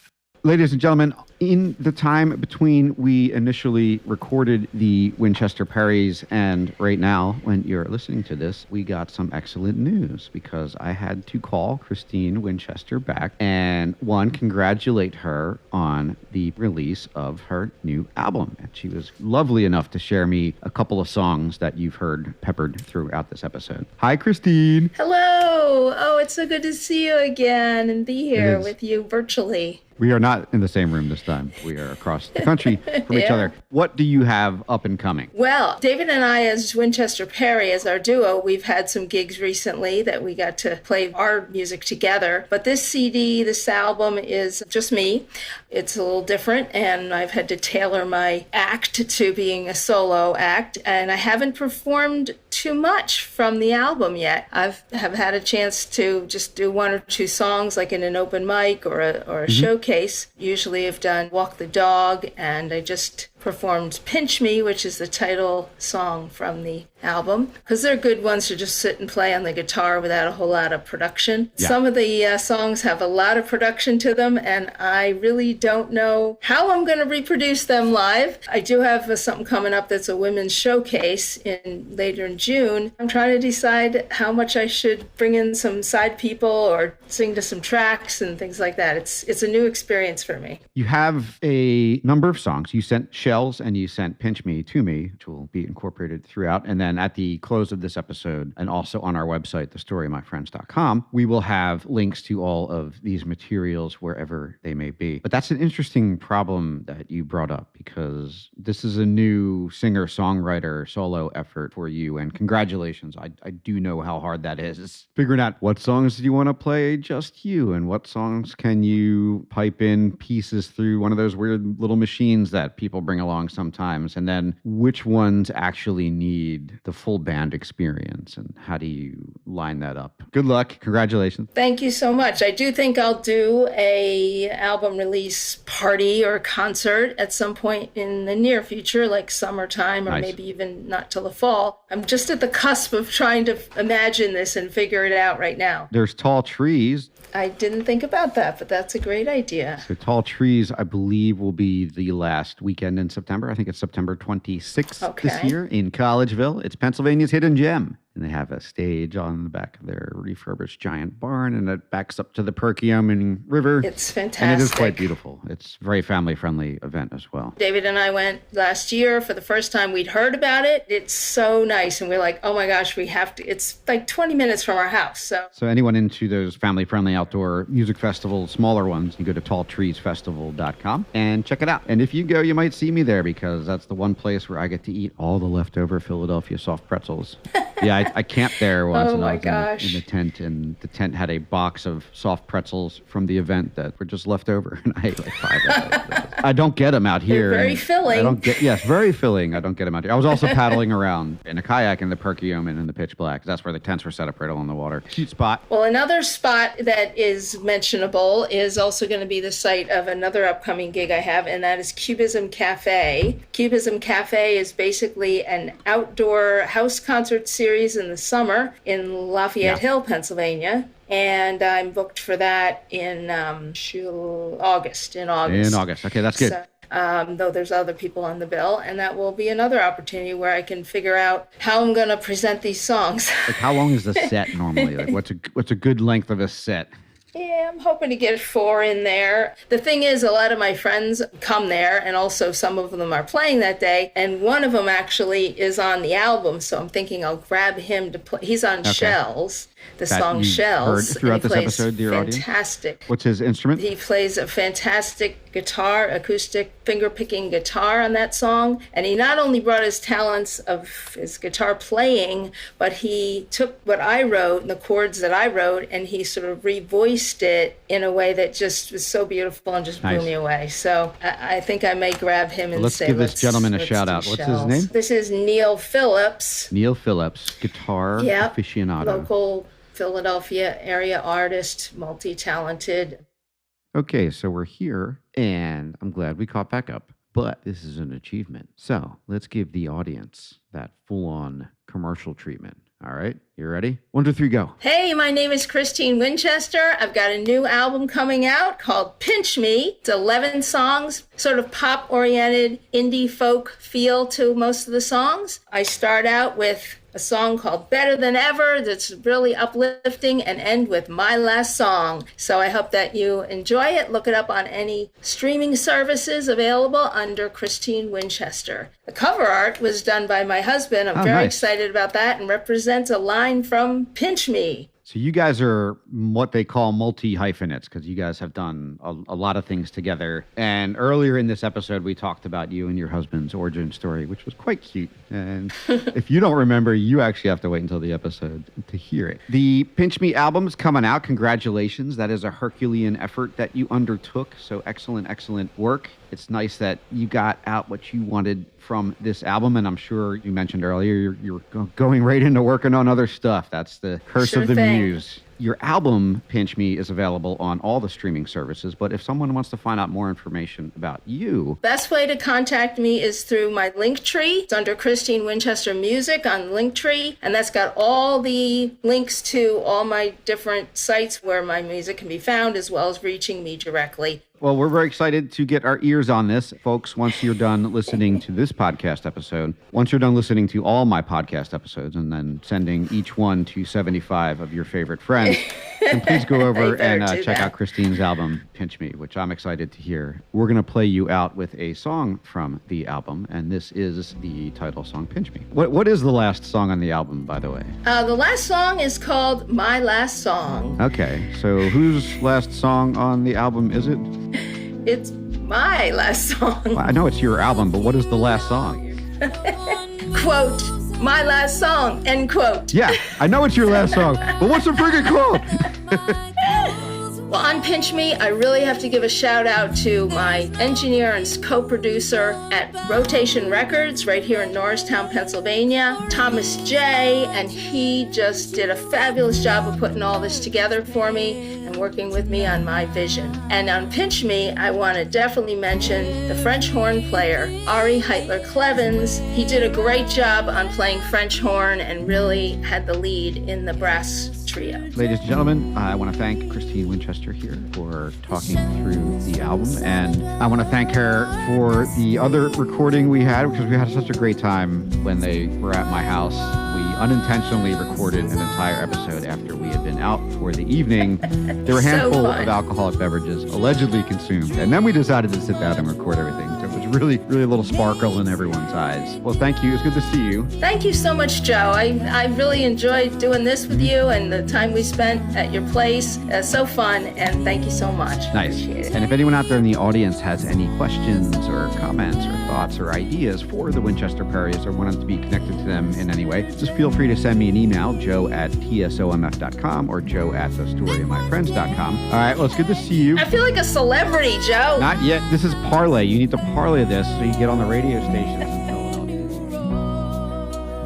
Ladies and gentlemen, in the time between we initially recorded the Winchester-Perrys and right now, when you're listening to this, we got some excellent news because I had to call Christine Winchester back and congratulate her on the release of her new album. And she was lovely enough to share me a couple of songs that you've heard peppered throughout this episode. Hi, Christine. Hello. Oh, it's so good to see you again and be here is. with you virtually. We are not in the same room this time. We are across the country from each other. What do you have up and coming? Well, David and I, as Winchester-Perry, as our duo, we've had some gigs recently that we got to play our music together. But this CD, this album is just me. It's a little different, and I've had to tailor my act to being a solo act. And I haven't performed too much from the album yet. I have had a chance to just do one or two songs, like in an open mic or a showcase. Usually I've done Walk the Dog, and I just performed Pinch Me, which is the title song from the album, because they're good ones to just sit and play on the guitar without a whole lot of production. Yeah. Some of the songs have a lot of production to them, and I really don't know how I'm going to reproduce them live. I do have something coming up that's a women's showcase later in June. I'm trying to decide how much I should bring in some side people or sing to some tracks and things like that. It's a new experience for me. You have a number of songs. You sent Shells and you sent Pinch Me to me, which will be incorporated throughout. And then at the close of this episode, and also on our website, thestorymyfriends.com, we will have links to all of these materials wherever they may be. But that's an interesting problem that you brought up, because this is a new singer-songwriter solo effort for you. And congratulations. I do know how hard that is. Figuring out what songs do you want to play just you, and what songs can you pipe in pieces through one of those weird little machines that people bring along sometimes, and then which ones actually need the full band experience, and how do you line that up? Good luck. Congratulations. Thank you so much. I do think I'll do a album release party or concert at some point in the near future, like summertime, or maybe even not till the fall. I'm just at the cusp of trying to imagine this and figure it out right now. There's Tall Trees. I didn't think about that, but that's a great idea. So Tall Trees, I believe, will be the last weekend in September. I think it's September 26th this year in Collegeville. It's Pennsylvania's hidden gem. And they have a stage on the back of their refurbished giant barn, and it backs up to the Perkiomen River. It's fantastic. And it is quite beautiful. It's a very family-friendly event as well. David and I went last year for the first time. We'd heard about it. It's so nice. And we're like, oh my gosh, we have to. It's like 20 minutes from our house. So anyone into those family-friendly outdoor music festivals, smaller ones, you go to talltreesfestival.com and check it out. And if you go, you might see me there, because that's the one place where I get to eat all the leftover Philadelphia soft pretzels. Yeah, I camped there once, and I was in the tent, and the tent had a box of soft pretzels from the event that were just left over, and I ate like 5 of those. I don't get them out here. They're very filling. Yes, very filling. I don't get them out here. I was also paddling around in a kayak in the Perkiomen in the pitch black. That's where the tents were set up right along the water. Cute spot. Well, another spot that is mentionable is also going to be the site of another upcoming gig I have, and that is Cubism Cafe. Cubism Cafe is basically an outdoor house concert series in the summer in Lafayette Hill, Pennsylvania. And I'm booked for that in August. In August. Okay, that's good. So, though there's other people on the bill, and that will be another opportunity where I can figure out how I'm going to present these songs. Like, how long is the set normally? Like, what's a good length of a set? Yeah, I'm hoping to get 4 in there. The thing is, a lot of my friends come there, and also some of them are playing that day, and one of them actually is on the album, so I'm thinking I'll grab him to play. He's on Shells, the song Shells. Heard throughout this episode, dear audience. Fantastic. What's his instrument? He plays a fantastic guitar, acoustic finger-picking guitar on that song, and he not only brought his talents of his guitar playing, but he took what I wrote and the chords that I wrote, and he sort of revoiced it in a way that just was so beautiful and just blew me away. So I think I may grab him and let's give this gentleman a shout out. What's his name? This is Neil Phillips. Neil Phillips, guitar aficionado. Local Philadelphia area artist, multi-talented. Okay, so we're here, and I'm glad we caught back up, but this is an achievement. So let's give the audience that full-on commercial treatment. All right, you ready? 1, 2, 3, go. Hey, my name is Christine Winchester. I've got a new album coming out called Pinch Me. It's 11 songs, sort of pop-oriented indie folk feel to most of the songs. I start out with a song called Better Than Ever that's really uplifting, and end with My Last Song. So I hope that you enjoy it. Look it up on any streaming services available under Christine Winchester. The cover art was done by my husband. I'm very excited about that, and represents a line from Pinch Me. So you guys are what they call multi-hyphenates because you guys have done a lot of things together. And earlier in this episode, we talked about you and your husband's origin story, which was quite cute. And if you don't remember, you actually have to wait until the episode to hear it. The Pinch Me album is coming out. Congratulations. That is a Herculean effort that you undertook. So excellent, excellent work. It's nice that you got out what you wanted from this album. And I'm sure you mentioned earlier, you're going right into working on other stuff. That's the curse of the muse. Your album, Pinch Me, is available on all the streaming services, but if someone wants to find out more information about you... Best way to contact me is through my Linktree. It's under Christine Winchester Music on Linktree, and that's got all the links to all my different sites where my music can be found, as well as reaching me directly. Well, we're very excited to get our ears on this. Folks, once you're done listening to this podcast episode, once you're done listening to all my podcast episodes and then sending each one to 75 of your favorite friends, then please go over and check out Christine's album, Pinch Me, which I'm excited to hear. We're going to play you out with a song from the album, and this is the title song, Pinch Me. What is the last song on the album, by the way? The last song is called My Last Song. Okay, so whose last song on the album is it? It's my last song. Well, I know it's your album, but what is the last song? Quote, my last song, end quote. Yeah, I know it's your last song, but what's the friggin' quote? Well, on Pinch Me, I really have to give a shout out to my engineer and co-producer at Rotation Records right here in Norristown, Pennsylvania, Thomas J., and he just did a fabulous job of putting all this together for me and working with me on my vision. And on Pinch Me, I want to definitely mention the French horn player, Ari Heitler-Clevens. He did a great job on playing French horn and really had the lead in the brass trio. Ladies and gentlemen, I want to thank Christine Winchester here for talking through the album, and I want to thank her for the other recording we had, because we had such a great time when they were at my house. We unintentionally recorded an entire episode after we had been out for the evening. There were a handful of alcoholic beverages allegedly consumed, and then we decided to sit down and record everything. So it was really, really a little sparkle in everyone's eyes. Well, thank you. It's good to see you. Thank you so much, Joe. I really enjoyed doing this with you and the time we spent at your place. So fun, and thank you so much. Nice. And if anyone out there in the audience has any questions or comments or thoughts or ideas for the Winchester-Perrys or wanted to be connected to them in any way, just feel free to send me an email, joe@tsomf.com or joe@thestoryofmyfriends.com. All right, well, it's good to see you. I feel like a celebrity, Joe. Not yet. This is parlay. You need to parlay this so you get on the radio stations in Philadelphia.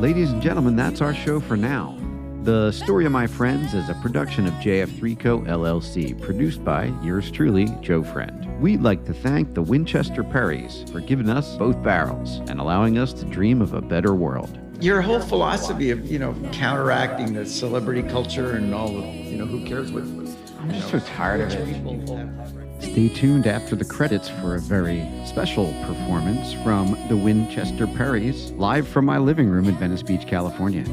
Ladies and gentlemen, that's our show for now. The Story of My Friends is a production of JF3 Co. LLC, produced by yours truly, Joe Friend. We'd like to thank the Winchester-Perrys for giving us both barrels and allowing us to dream of a better world. Your whole philosophy of, counteracting the celebrity culture and all of, who cares what... I'm just so tired of it. Stay tuned after the credits for a very special performance from the Winchester-Perrys, live from my living room in Venice Beach, California.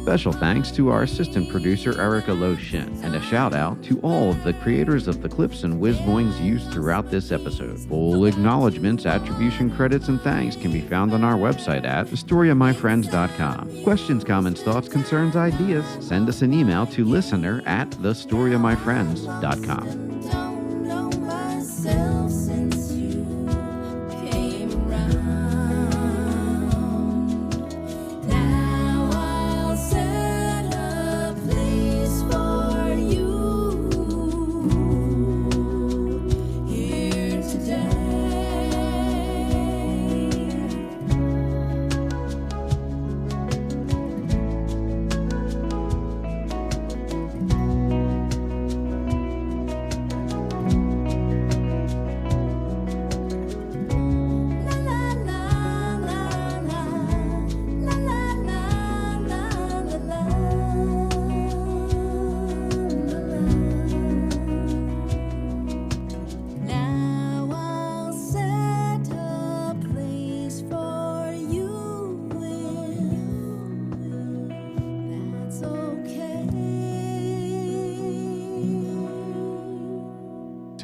Special thanks to our assistant producer, Erica Loshin, and a shout out to all of the creators of the clips and whiz-boings used throughout this episode. Full acknowledgments, attribution credits, and thanks can be found on our website at thestoryofmyfriends.com. Questions, comments, thoughts, concerns, ideas, send us an email to listener@thestoryofmyfriends.com.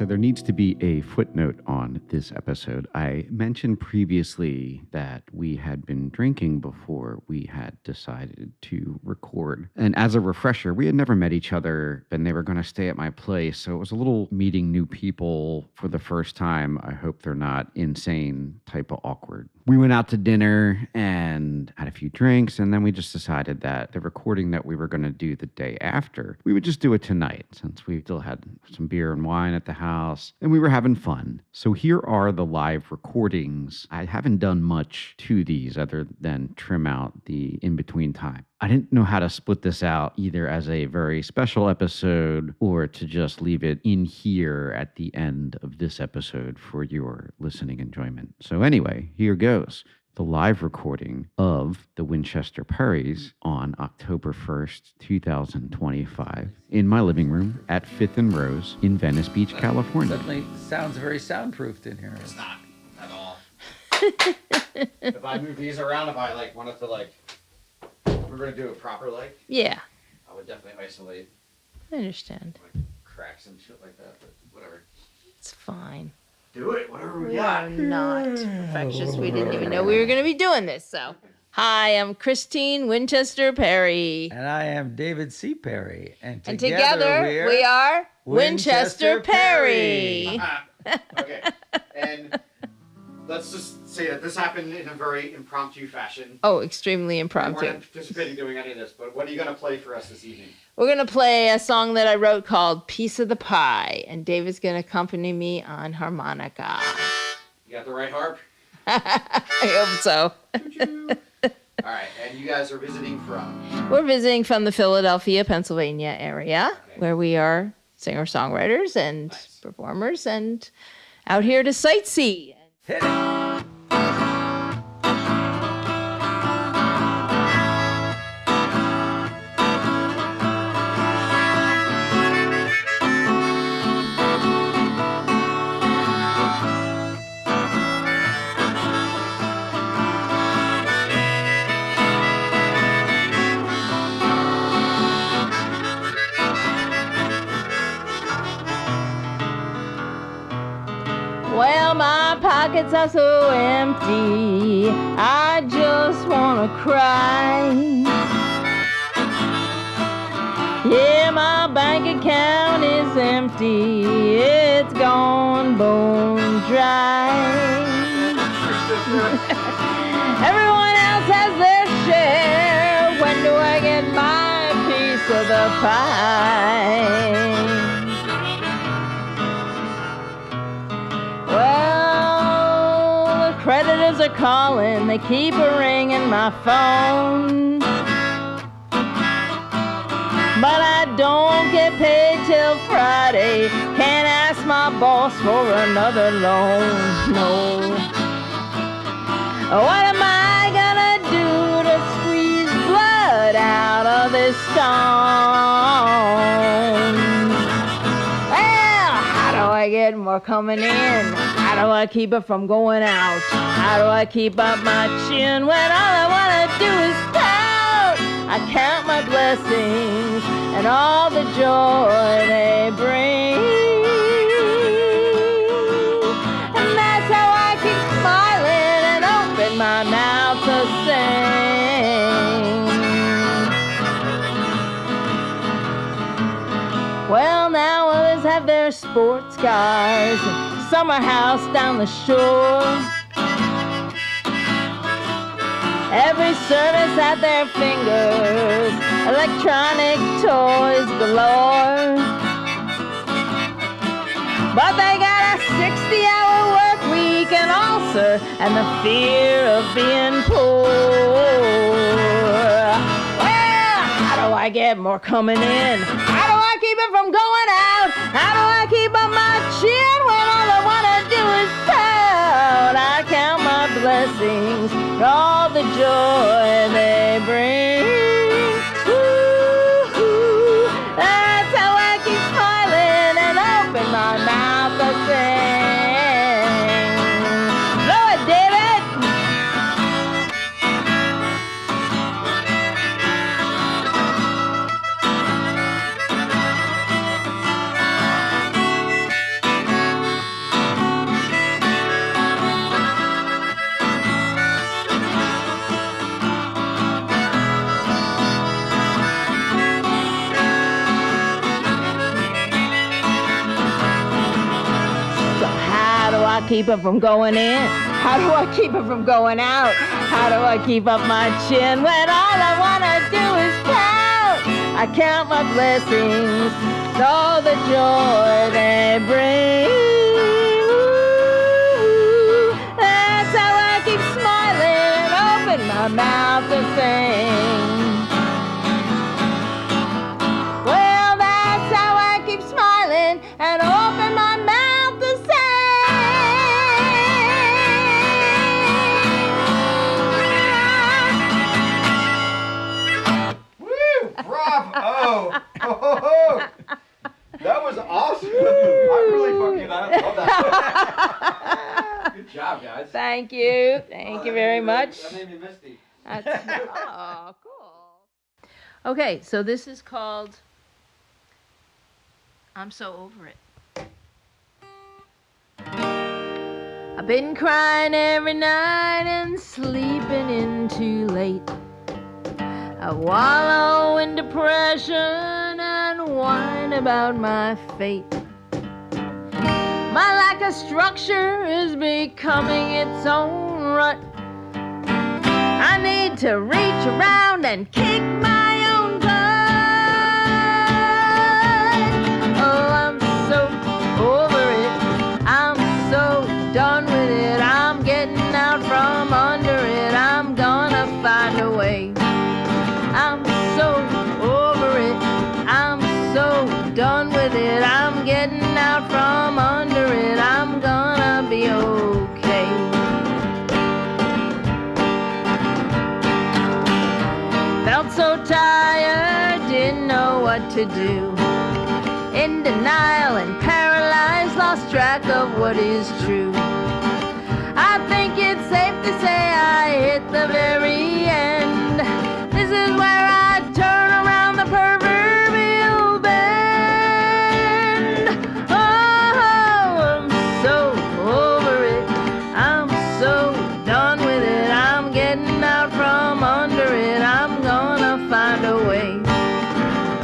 so there needs to be a footnote on this episode. I mentioned previously that we had been drinking before we had decided to record. And as a refresher, we had never met each other, and they were going to stay at my place. So it was a little meeting new people for the first time. I hope they're not insane type of awkward. We went out to dinner and had a few drinks, and then we just decided that the recording that we were going to do the day after, we would just do it tonight since we still had some beer and wine at the house and we were having fun. So here are the live recordings. I haven't done much to these other than trim out the in-between time. I didn't know how to split this out either as a very special episode or to just leave it in here at the end of this episode for your listening enjoyment. So anyway, here goes. The live recording of the Winchester-Perrys on October 1st, 2025 in my living room at 5th and Rose in Venice Beach, California. Suddenly sounds very soundproofed in here. It's not at all. If I move these around, if I wanted to we're going to do it proper Yeah, I would definitely isolate I understand. cracks and shit like that, but whatever. It's fine. Do it, whatever we We got. are not perfectionists. We didn't even know we were going to be doing this. So, hi, I'm Christine Winchester-Perry. And I am David C. Perry. And And together together we are Winchester-Perry. Winchester-Perry. Okay, and let's just say that this happened in a very impromptu fashion. Oh, extremely We impromptu. weren't anticipating doing any of this, but what are you going to play for us this evening? We're going to play a song that I wrote called Piece of the Pie, and David's going to accompany me on harmonica. You got the right harp? I hope so. All right, and you guys are visiting from? We're visiting from the Philadelphia, Pennsylvania area, where we are singer-songwriters and performers, and out here to sightsee. Hit it. Well, my pockets are so empty, I just wanna cry. Yeah, my bank account is empty, it's gone bone dry. Everyone else has their share, when do I get my piece of the pie? Well, the creditors are calling, they keep ringing my phone. But I don't get paid till Friday, can't ask my boss for another loan, no. What am I gonna do to squeeze blood out of this stone? How do I get more coming in? How do I keep it from going out? How do I keep up my chin when all I want to do is pout? I count my blessings and all the joy they bring. And that's how I keep smiling and open my mouth to sing. Well, now others have their sports cars, summer house down the shore. Every service at their fingers, electronic toys galore. But they got a 60-hour work week, an ulcer, and the fear of being poor. Well, how do I get more coming in? How do I keep it from going out? How do I keep up my chin when all I want to do is pout? I count my blessings, all the joy they bring. Ooh, that's how I keep smiling and open my mouth to sing. Blow it, David! keep it from going in? How do I keep it from going out? How do I keep up my chin when all I wanna do is pout? I count my blessings, all the joy they bring. Ooh, that's how I keep smiling and open my mouth to sing. Well, that's how I keep smiling and open my mouth to sing. Woo! Bravo! Oh, that was awesome. I really fucking love that. Good job, guys. Thank you. Thank you very much. That made me misty. Oh, cool. Okay, so this is called I'm So Over It. I've been crying every night and sleeping in too late. I wallow in depression and whine about my fate. My lack of structure is becoming its own rut. I need to reach around and kick my own butt. Oh, I'm so over it. I'm so done with it. I'm getting out from under it. I'm gonna find a way. I'm so over it. I'm so done with it. I'm getting out from under it. I'm gonna be okay. Felt so tired, didn't know what to do. In denial and paralyzed, lost track of what is true. I think it's safe to say I hit the very end. This is where I turn around the proverbial bend. Oh, I'm so over it. I'm so done with it. I'm getting out from under it. I'm gonna find a way.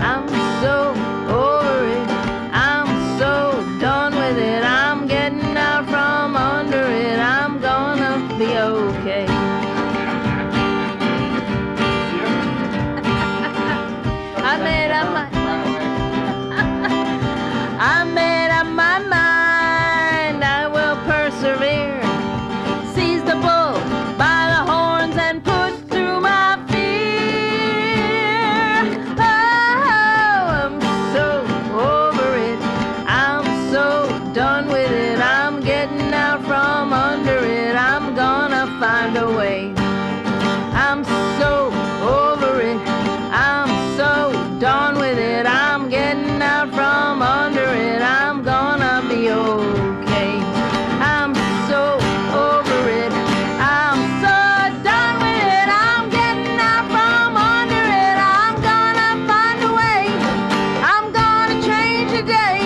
I'm so over it. I'm so done with it. I'm getting out from under it. I'm gonna be okay. I made up my I made up my mind. I will persevere. Seize the bull by the horns and push through my fear. Oh, I'm so over it. I'm so done with it. I'm getting out from under it. I'm gonna find a way. I'm so over it. I'm so done with it. I'm getting out from under it. I'm gonna be okay. I'm so over it. I'm so done with it. I'm getting out from under it. I'm gonna find a way. I'm gonna change the day.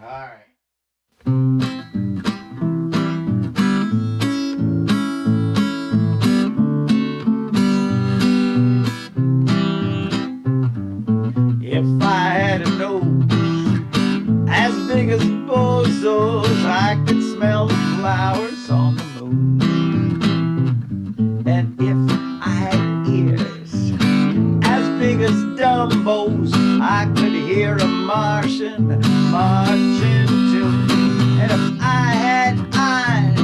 All right. If I had a nose as big as Bozo's, I could smell the flowers on the moon. And if I had ears as big as Dumbo's, I could hear a Martian marching tune. And if I had eyes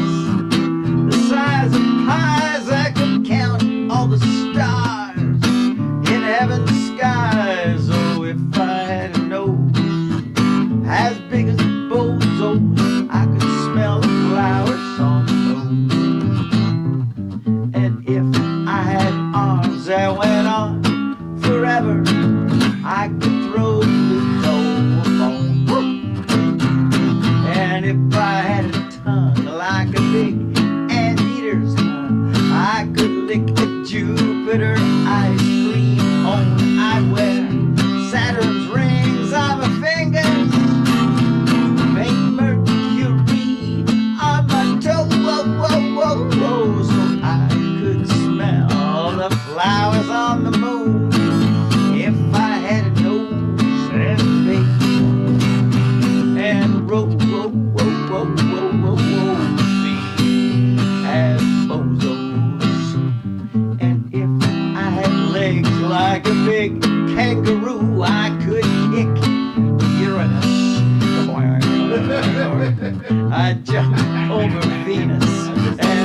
the size of pies, I could count all the stars in heaven's skies. Oh, if I had a nose as big as Bozo's, I could smell the flowers on the moon. And if I had arms that went on forever, I could throw the dough. And if I had a tongue like a big anteater's tongue, I could lick a Jupiter ice cream cone. I'd wear Saturn's rings on my fingers, paint Mercury on my toe, so I could smell the flowers on the moon. If I had a nose as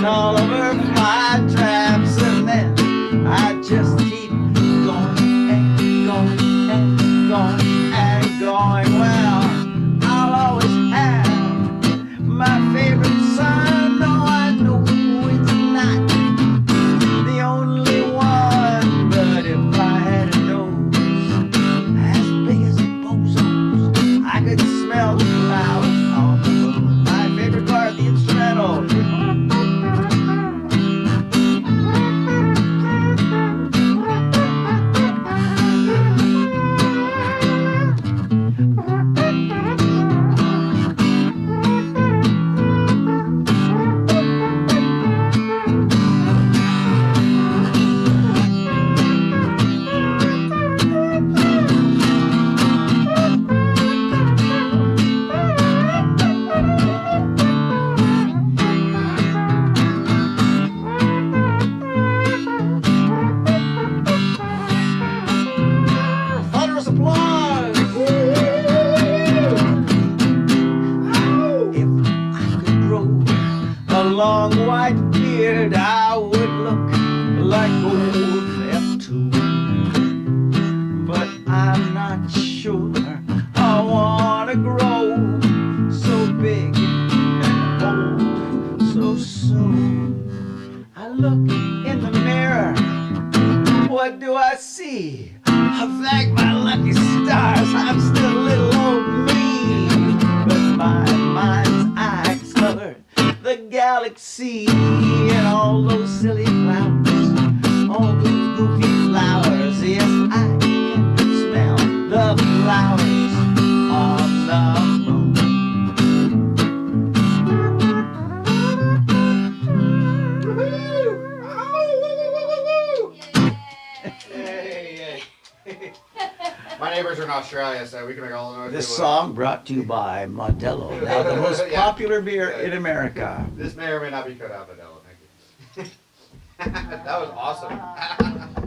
and all over fly traps, and then I just keep going and going and going and going. Well, I'll always have my favorite son, though I know it's not the only one. But if I had a nose as big as a bozo's, I could smell the flowers on the road. My favorite part, the instrumental. Thunderous applause. If I could grow a long white beard, I would look like old F2. But I'm not sure I want to grow so big and old so soon. I look in the mirror, what do I see? I thank my lucky stars, I'm still little old me. But my mind's eye covered the galaxy and all those silly flowers, all those goofy flowers. Yes, I can smell the flowers on the moon. My neighbors are in Australia, so we can make all the noise. This song brought to you by Modelo, now the most Yeah. popular beer in America. This may or may not be cut out, Adele. Thank you. That was awesome.